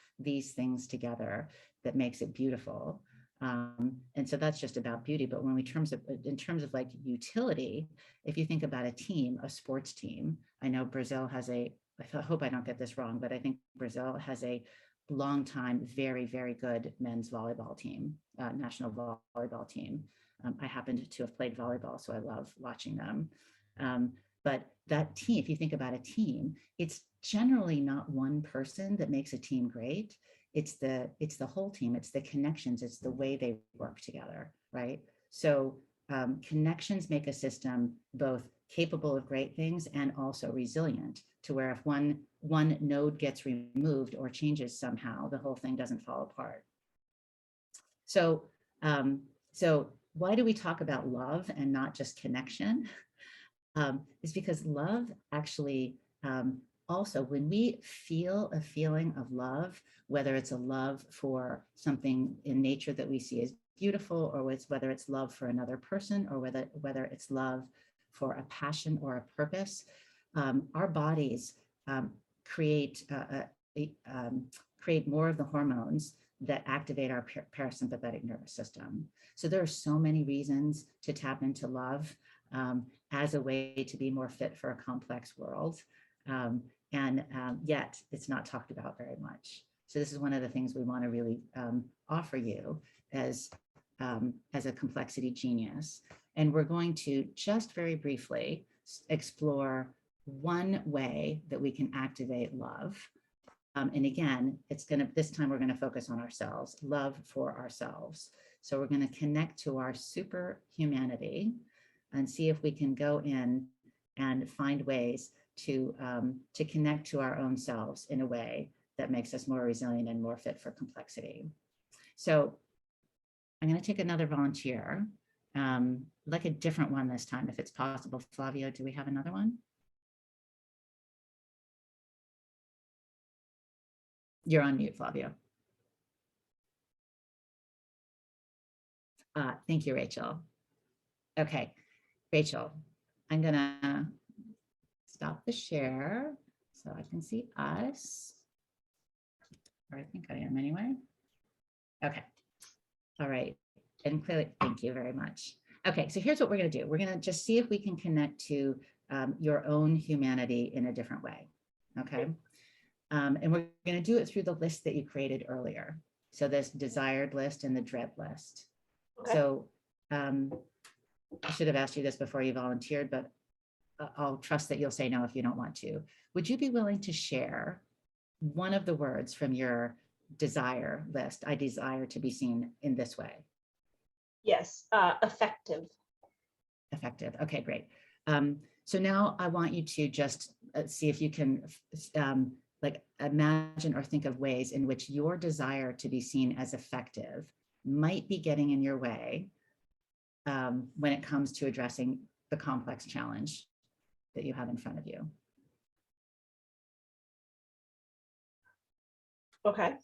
together that makes it beautiful. And so that's just about beauty. But when in terms of like utility, if you think about a team, a sports team, I know Brazil has I hope I don't get this wrong, but I think Brazil has a long time, very, very good men's volleyball team, national volleyball team. I happened to have played volleyball, so I love watching them. But that team, if you think about a team, it's generally not one person that makes a team great. It's the whole team, it's the connections, it's the way they work together, right? So connections make a system both capable of great things and also resilient, to where if one node gets removed or changes somehow, the whole thing doesn't fall apart. So, so why do we talk about love and not just connection? Is because love actually, also, when we feel a feeling of love, whether it's a love for something in nature that we see as beautiful, or whether it's love for another person, or whether it's love for a passion or a purpose, our bodies create more of the hormones that activate our parasympathetic nervous system. So there are so many reasons to tap into love as a way to be more fit for a complex world. Yet it's not talked about very much. So this is one of the things we want to really offer you as a complexity genius. And we're going to just very briefly explore one way that we can activate love. And again, this time we're going to focus on ourselves, love for ourselves. So we're going to connect to our super humanity and see if we can go in and find ways to connect to our own selves in a way that makes us more resilient and more fit for complexity. So I'm going to take another volunteer, like a different one this time, if it's possible. Flavio, do we have another one? You're on mute, Flavio. Thank you, Rachel. Okay, Rachel, I'm gonna stop the share so I can see us. Or I think I am anyway. Okay, all right, and clearly, thank you very much. Okay, so here's what we're gonna do. We're gonna just see if we can connect to your own humanity in a different way, okay? And we're gonna do it through the list that you created earlier. So this desired list and the dread list. Okay. So I should have asked you this before you volunteered, but I'll trust that you'll say no if you don't want to. Would you be willing to share one of the words from your desire list? I desire to be seen in this way. Yes, effective. Effective. Okay, great. So now I want you to just see if you can like imagine or think of ways in which your desire to be seen as effective might be getting in your way when it comes to addressing the complex challenge that you have in front of you. Okay.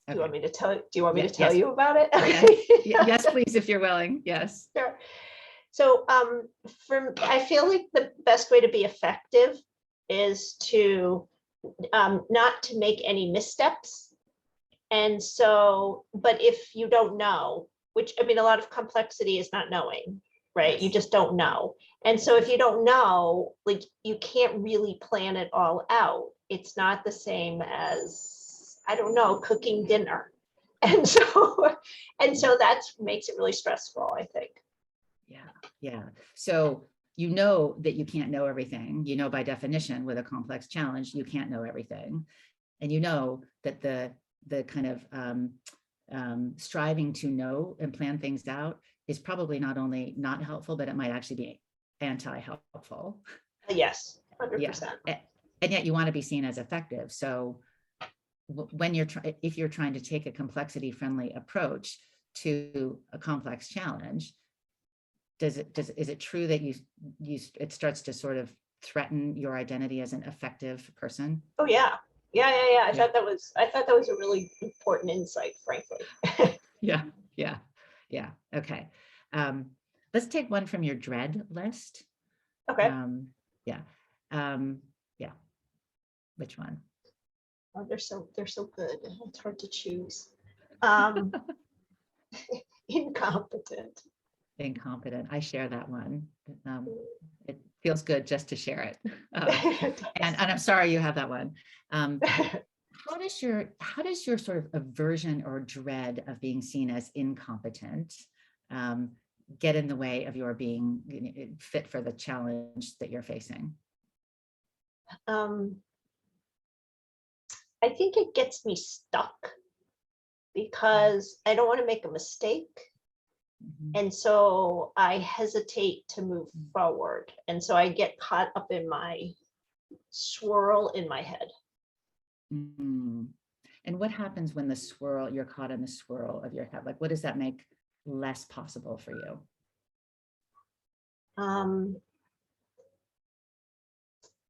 Do you want me to tell? Do you want me to Yes. tell you about it? Okay. Yes, please, if you're willing. Yes. Sure. So I feel like the best way to be effective is to not to make any missteps. And so, but if you don't know, which I mean, a lot of complexity is not knowing, right? You just don't know. And so if you don't know, like you can't really plan it all out. It's not the same as, I don't know, cooking dinner. And so that makes it really stressful, I think. Yeah. So you know that you can't know everything. You know, by definition, with a complex challenge, you can't know everything. And you know that the kind of striving to know and plan things out is probably not only not helpful, but it might actually be anti-helpful. Yes, Yeah. 100%. And yet you want to be seen as effective. So when if you're trying to take a complexity friendly approach to a complex challenge, is it true that it starts to sort of threaten your identity as an effective person? Oh yeah. Yeah. I Yeah. thought that was a really important insight, frankly. Yeah. Okay. Let's take one from your dread list. Okay. Yeah. Yeah. Which one? Oh, they're so good. It's hard to choose. Incompetent. Incompetent. I share that one. It feels good just to share it. And I'm sorry you have that one. How does your sort of aversion or dread of being seen as incompetent get in the way of your being fit for the challenge that you're facing? I think it gets me stuck because I don't want to make a mistake. And so I hesitate to move forward. And so I get caught up in my swirl in my head. Mm. And what happens when you're caught in the swirl of your head? Like, what does that make less possible for you?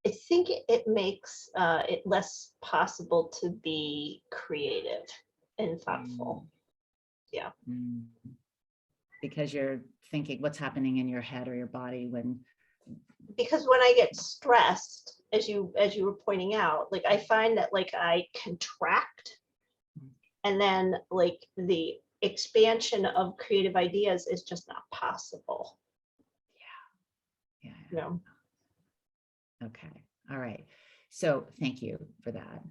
I think it makes it less possible to be creative and thoughtful. Yeah. Because you're thinking what's happening in your head or your body because when I get stressed, as you were pointing out, like I find that like I contract, and then like the expansion of creative ideas is just not possible. Yeah. No. Okay. All right. So thank you for that.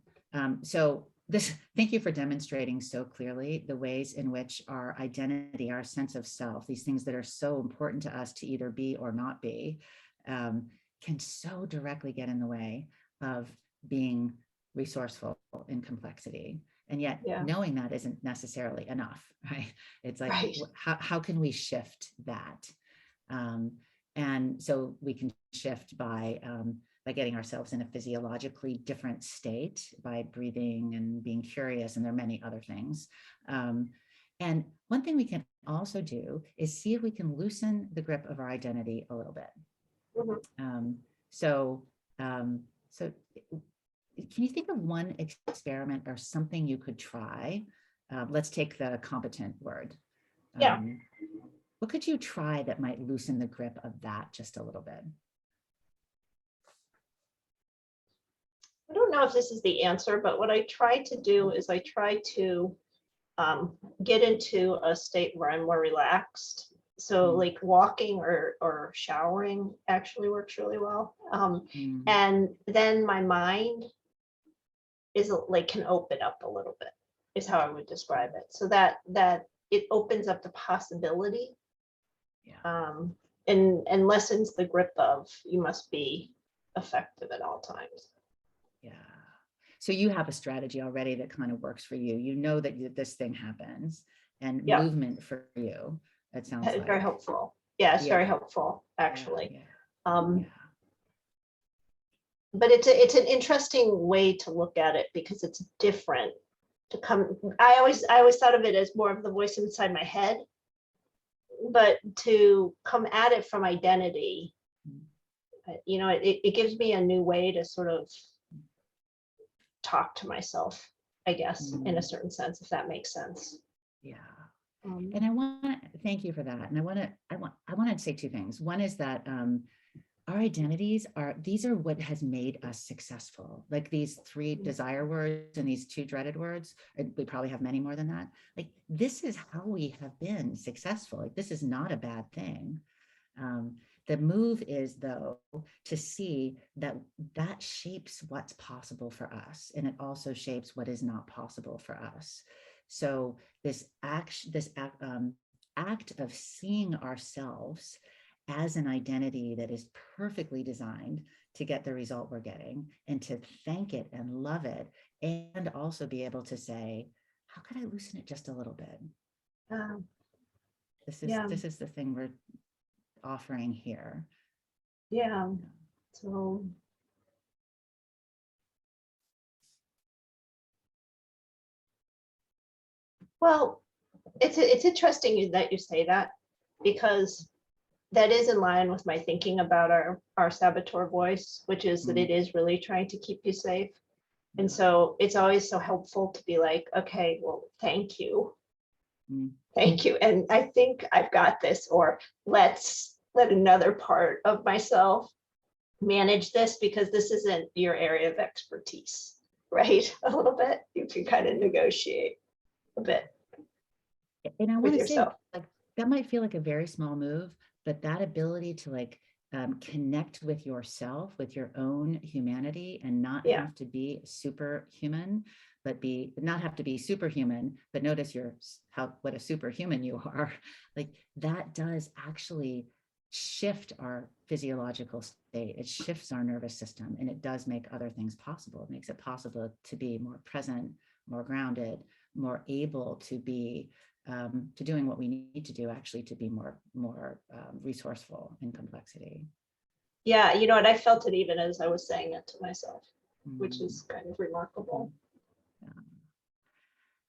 Thank you for demonstrating so clearly the ways in which our identity, our sense of self, these things that are so important to us to either be or not be, can so directly get in the way of being resourceful in complexity. And yet knowing that isn't necessarily enough, right? It's like, how can we shift that? And so we can shift by getting ourselves in a physiologically different state, by breathing and being curious, and there are many other things. And one thing we can also do is see if we can loosen the grip of our identity a little bit. So can you think of one experiment or something you could try? Let's take the competent word. What could you try that might loosen the grip of that just a little bit? I don't know if this is the answer, but what I try to do is I try to get into a state where I'm more relaxed. So like walking or showering actually works really well. And then my mind is like can open up a little bit, is how I would describe it. So that it opens up the possibility. And lessens the grip of you must be effective at all times. Yeah. So you have a strategy already that kind of works for you. You know that this thing happens, and movement for you. It sounds like very helpful. Yeah, it's very helpful actually. But it's an interesting way to look at it because it's different. I always thought of it as more of the voice inside my head. But to come at it from identity, it gives me a new way to sort of talk to myself, I guess, in a certain sense, if that makes sense. Yeah. And I want to thank you for that. And I want to say two things. One is that our identities are what has made us successful. Like these 3 desire words and these 2 dreaded words, we probably have many more than that. Like this is how we have been successful. Like this is not a bad thing. The move is though to see that shapes what's possible for us, and it also shapes what is not possible for us. So this act of seeing ourselves as an identity that is perfectly designed to get the result we're getting, and to thank it and love it, and also be able to say, how could I loosen it just a little bit? Um, This Yeah. is the thing we're offering here. yeah. So. Well, it's interesting that you say that, because that is in line with my thinking about our saboteur voice, which is that it is really trying to keep you safe. And so it's always so helpful to be like, okay, well, thank you. Mm. Thank you. And I think I've got this, or let another part of myself manage this, because this isn't your area of expertise, right? A little bit, you can kind of negotiate a bit And I with want to say, yourself. like, that might feel like a very small move, but that ability to like connect with yourself, with your own humanity, and not Yeah. have to be superhuman, but not have to be superhuman, but notice what a superhuman you are. Like, that does actually shift our physiological state. It shifts our nervous system, and it does make other things possible. It makes it possible to be more present, more grounded, more able to be to doing what we need to do, actually, to be more resourceful in complexity. Yeah, you know what, I felt it even as I was saying it to myself, which Mm. is kind of remarkable. Yeah.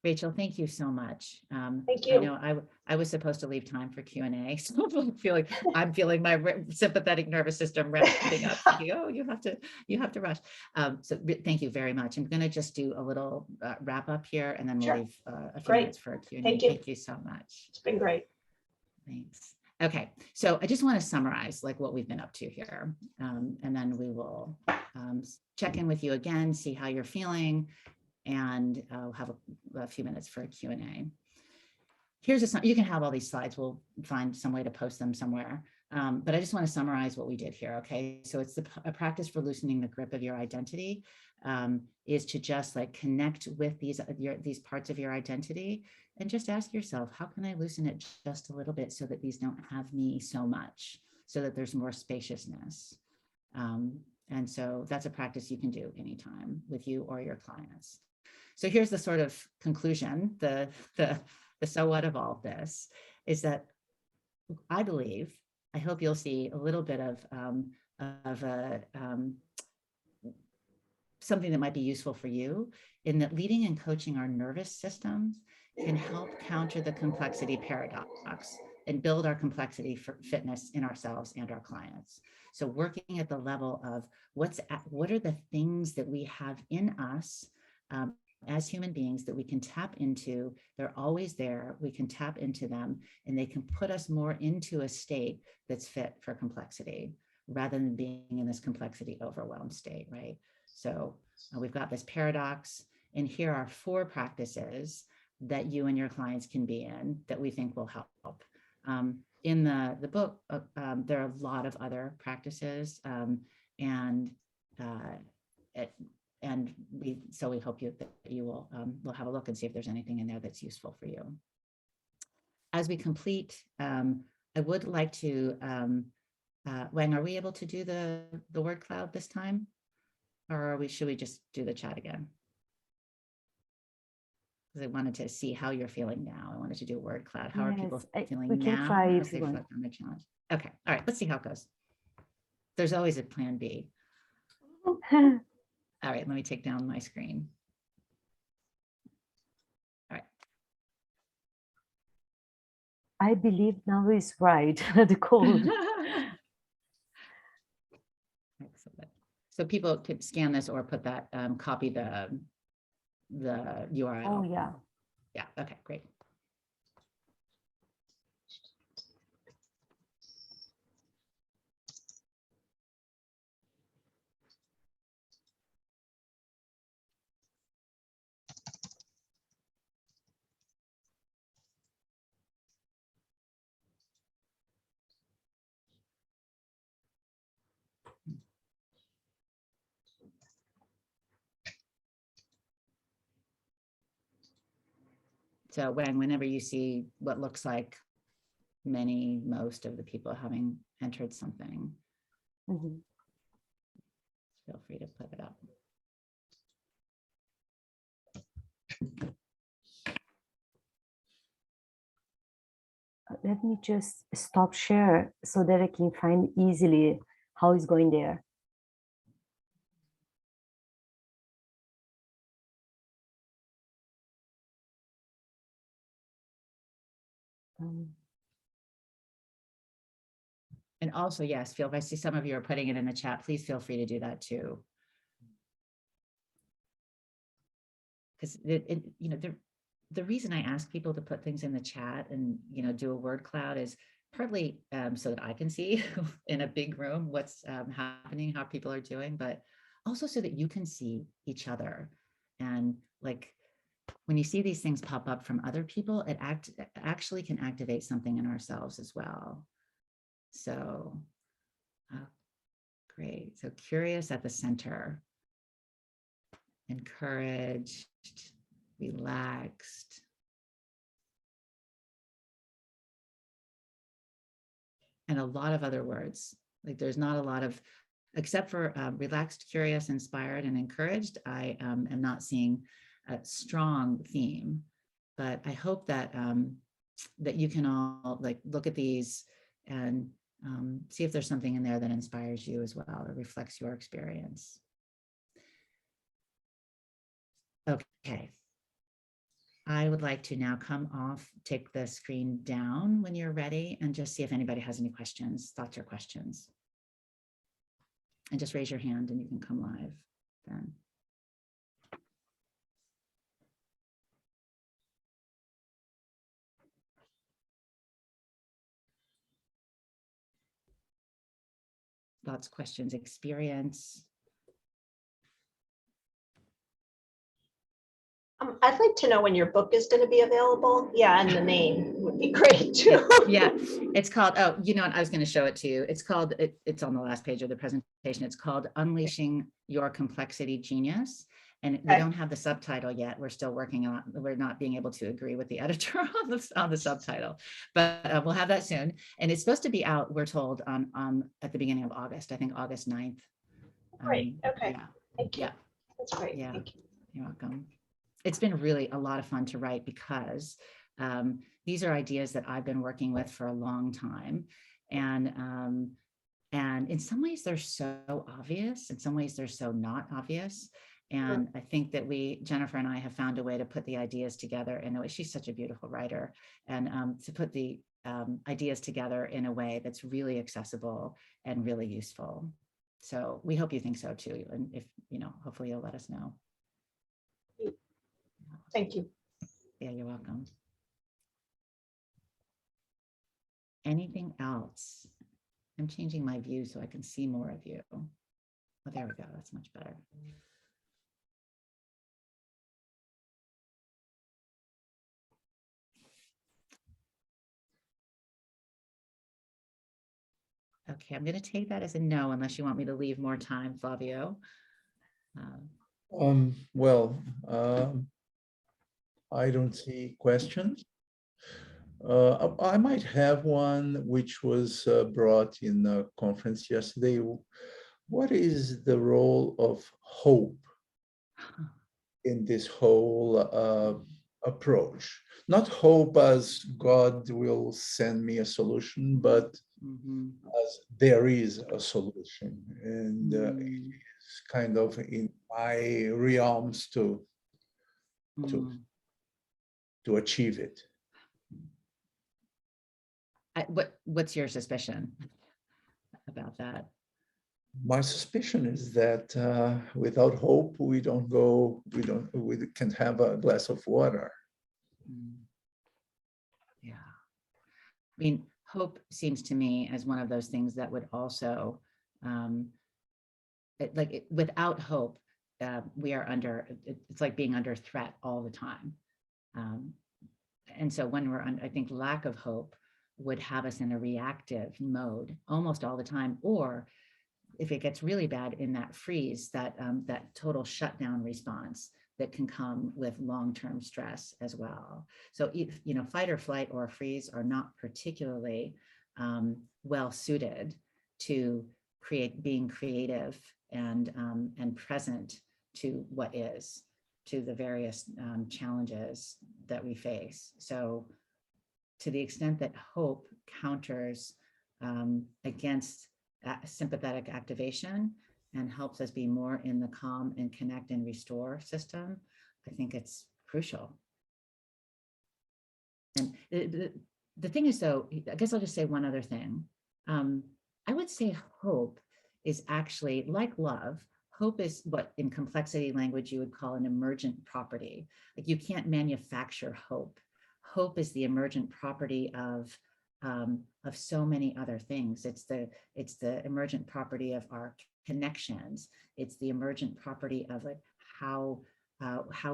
Rachel, thank you so much. Thank I you. know I was supposed to leave time for Q&A, so I'm feeling my sympathetic nervous system ramping up. Thinking, oh, you have to rush. So thank you very much. I'm going to just do a little wrap up here, and then we'll Sure. leave a few Great. minutes for a Q&A. Thank you. Thank you so much. It's been great. Thanks. Okay, so I just want to summarize like what we've been up to here, and then we will check in with you again, see how you're feeling, and I'll have a few minutes for a Q&A. Here's you can have all these slides. We'll find some way to post them somewhere. But I just want to summarize what we did here. Okay, so it's a practice for loosening the grip of your identity, is to just like connect with these parts of your identity, and just ask yourself, how can I loosen it just a little bit so that these don't have me so much, so that there's more spaciousness. And so that's a practice you can do anytime with you or your clients. So here's the sort of conclusion, the so what of all this is that I hope you'll see a little bit of something that might be useful for you, in that leading and coaching our nervous systems can help counter the complexity paradox and build our complexity for fitness in ourselves and our clients. So working at the level of what are the things that we have in us as human beings that we can tap into. They're always there. We can tap into them, and they can put us more into a state that's fit for complexity, rather than being in this complexity overwhelmed state, right? So we've got this paradox, and here are 4 practices that you and your clients can be in that we think will help. In the book, there are a lot of other practices, and we hope that you will have a look and see if there's anything in there that's useful for you. As we complete, I would like to, Wang, are we able to do the word cloud this time? Or should we just do the chat again? Because I wanted to see how you're feeling now. I wanted to do a word cloud. How are people feeling we can now try as if they you want. reflect on the challenge? Okay, all right, let's see how it goes. There's always a plan B. All right, let me take down my screen. All right. I believe now is right, the code. Excellent. So people could scan this or put that, copy the URL. Oh, yeah. Yeah, okay, great. So whenever you see what looks like most of the people having entered something, Mhm. feel free to put it up. let me just stop share so that I can find easily how it's going there. And also, yes, if I see some of you are putting it in the chat, please feel free to do that too. Because the reason I ask people to put things in the chat and do a word cloud is partly so that I can see in a big room what's happening, how people are doing, but also so that you can see each other. And like when you see these things pop up from other people, it actually can activate something in ourselves as well. So great. So curious at the center, encouraged, relaxed. And a lot of other words. Like there's not a lot of, except for relaxed, curious, inspired, and encouraged, I am not seeing a strong theme. But I hope that that you can all like look at these and see if there's something in there that inspires you as well or reflects your experience. Okay. I would like to now come off, take the screen down when you're ready, and just see if anybody has any questions, thoughts or questions. And just raise your hand and you can come live then. Thoughts, questions, experience. I'd like to know when your book is going to be available. Yeah, and the name would be great too. Yeah, it's called, oh, you know what, I was going to show it to you. It's called, it's on the last page of the presentation. It's called Unleashing Your Complexity Genius. And we don't have the subtitle yet. We're still working on, we're not being able to agree with the editor on the subtitle, but we'll have that soon. And it's supposed to be out, we're told, at the beginning of August, I think August 9th. Great, okay, Yeah. thank you. Yeah. That's great, Yeah. thank you. You're welcome. It's been really a lot of fun to write because these are ideas that I've been working with for a long time. And in some ways they're so obvious, in some ways they're so not obvious. And I think that Jennifer and I have found a way to put the ideas together in a way, she's such a beautiful writer, and to put the ideas together in a way that's really accessible and really useful. So we hope you think so too. And if, hopefully you'll let us know. Thank you. Yeah, you're welcome. Anything else? I'm changing my view so I can see more of you. Oh, there we go. That's much better. Okay, I'm going to take that as a no, unless you want me to leave more time, Flavio. I don't see questions. I might have one which was brought in a conference yesterday. What is the role of hope in this whole approach? Not hope as God will send me a solution, but as there is a solution, and it's kind of in my realms to achieve it. What's your suspicion about that? My suspicion is that without hope, we can't have a glass of water. Yeah. I mean, hope seems to me as one of those things that would also, without hope, we are it's like being under threat all the time. And so when we're I think lack of hope would have us in a reactive mode almost all the time, or if it gets really bad, in that freeze, that total shutdown response that can come with long-term stress as well. So if, fight or flight or freeze are not particularly well suited to being creative and present to what is, to the various challenges that we face. So to the extent that hope counters against sympathetic activation and helps us be more in the calm and connect and restore system, I think it's crucial. And the thing is, though, I guess I'll just say one other thing. I would say hope is actually like love. Hope is what in complexity language you would call an emergent property. Like you can't manufacture hope. Hope is the emergent property of so many other things. It's the emergent property of our connections. It's the emergent property of like how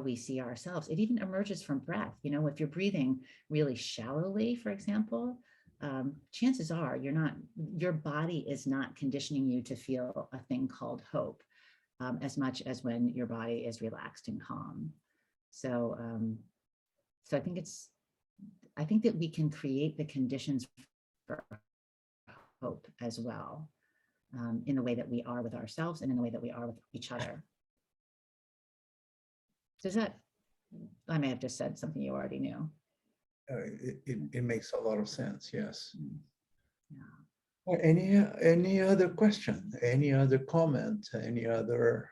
we see ourselves. It even emerges from breath. You know, if you're breathing really shallowly, for example, chances are your body is not conditioning you to feel a thing called hope as much as when your body is relaxed and calm. So, so I think that we can create the conditions for hope as well, in the way that we are with ourselves and in the way that we are with each other. Does that, I may have just said something you already knew. It makes a lot of sense, yes. Yeah. Any other question, any other comment, any other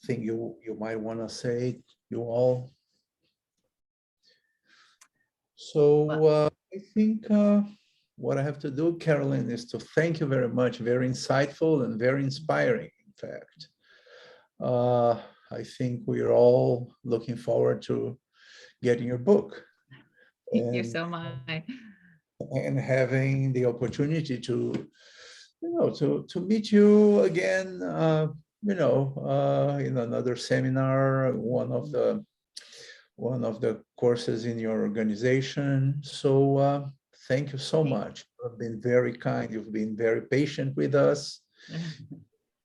thing you might want to say, you all? So I think what I have to do, Carolyn, is to thank you very much. Very insightful and very inspiring, in fact. I think we're all looking forward to getting your book. Thank you so much. And having the opportunity to, to meet you again, in another seminar, one of the courses in your organization. So thank you so much. You've been very kind. You've been very patient with us,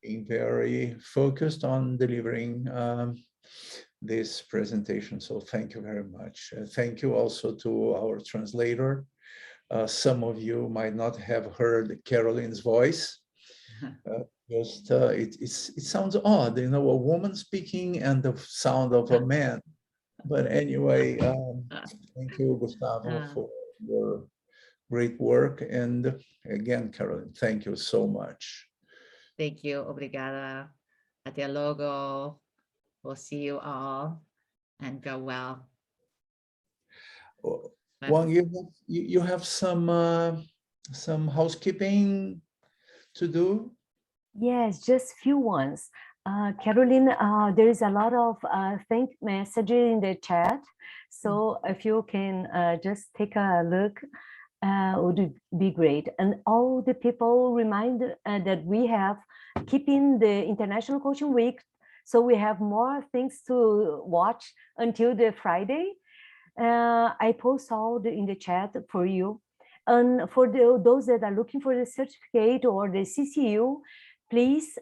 being very focused on delivering this presentation. So thank you very much. Thank you also to our translator. Some of you might not have heard Carolyn's voice. It sounds odd, a woman speaking and the sound of a man. But anyway, thank you, Gustavo, for your great work. And again, Carolyn, thank you so much. Thank you. Obrigada. Até logo. We'll see you all and go well. Wang, you have some housekeeping to do? Yes, just few ones. Carolyn, there is a lot of thank messages in the chat. So if you can just take a look, would be great. And all the people remind that we have keeping the International Coaching Week. So we have more things to watch until the Friday. I post all in the chat for you. And for those that are looking for the certificate or the CCU, please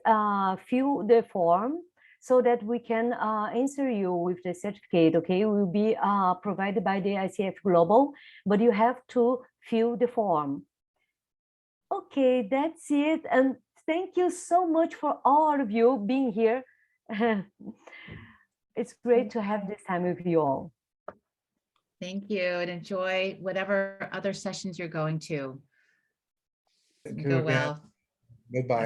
fill the form so that we can answer you with the certificate, okay? It will be provided by the ICF Global, but you have to fill the form. Okay, that's it. And thank you so much for all of you being here. It's great to have this time with you all. Thank you, and enjoy whatever other sessions you're going to. Thank Go you again. well. Goodbye.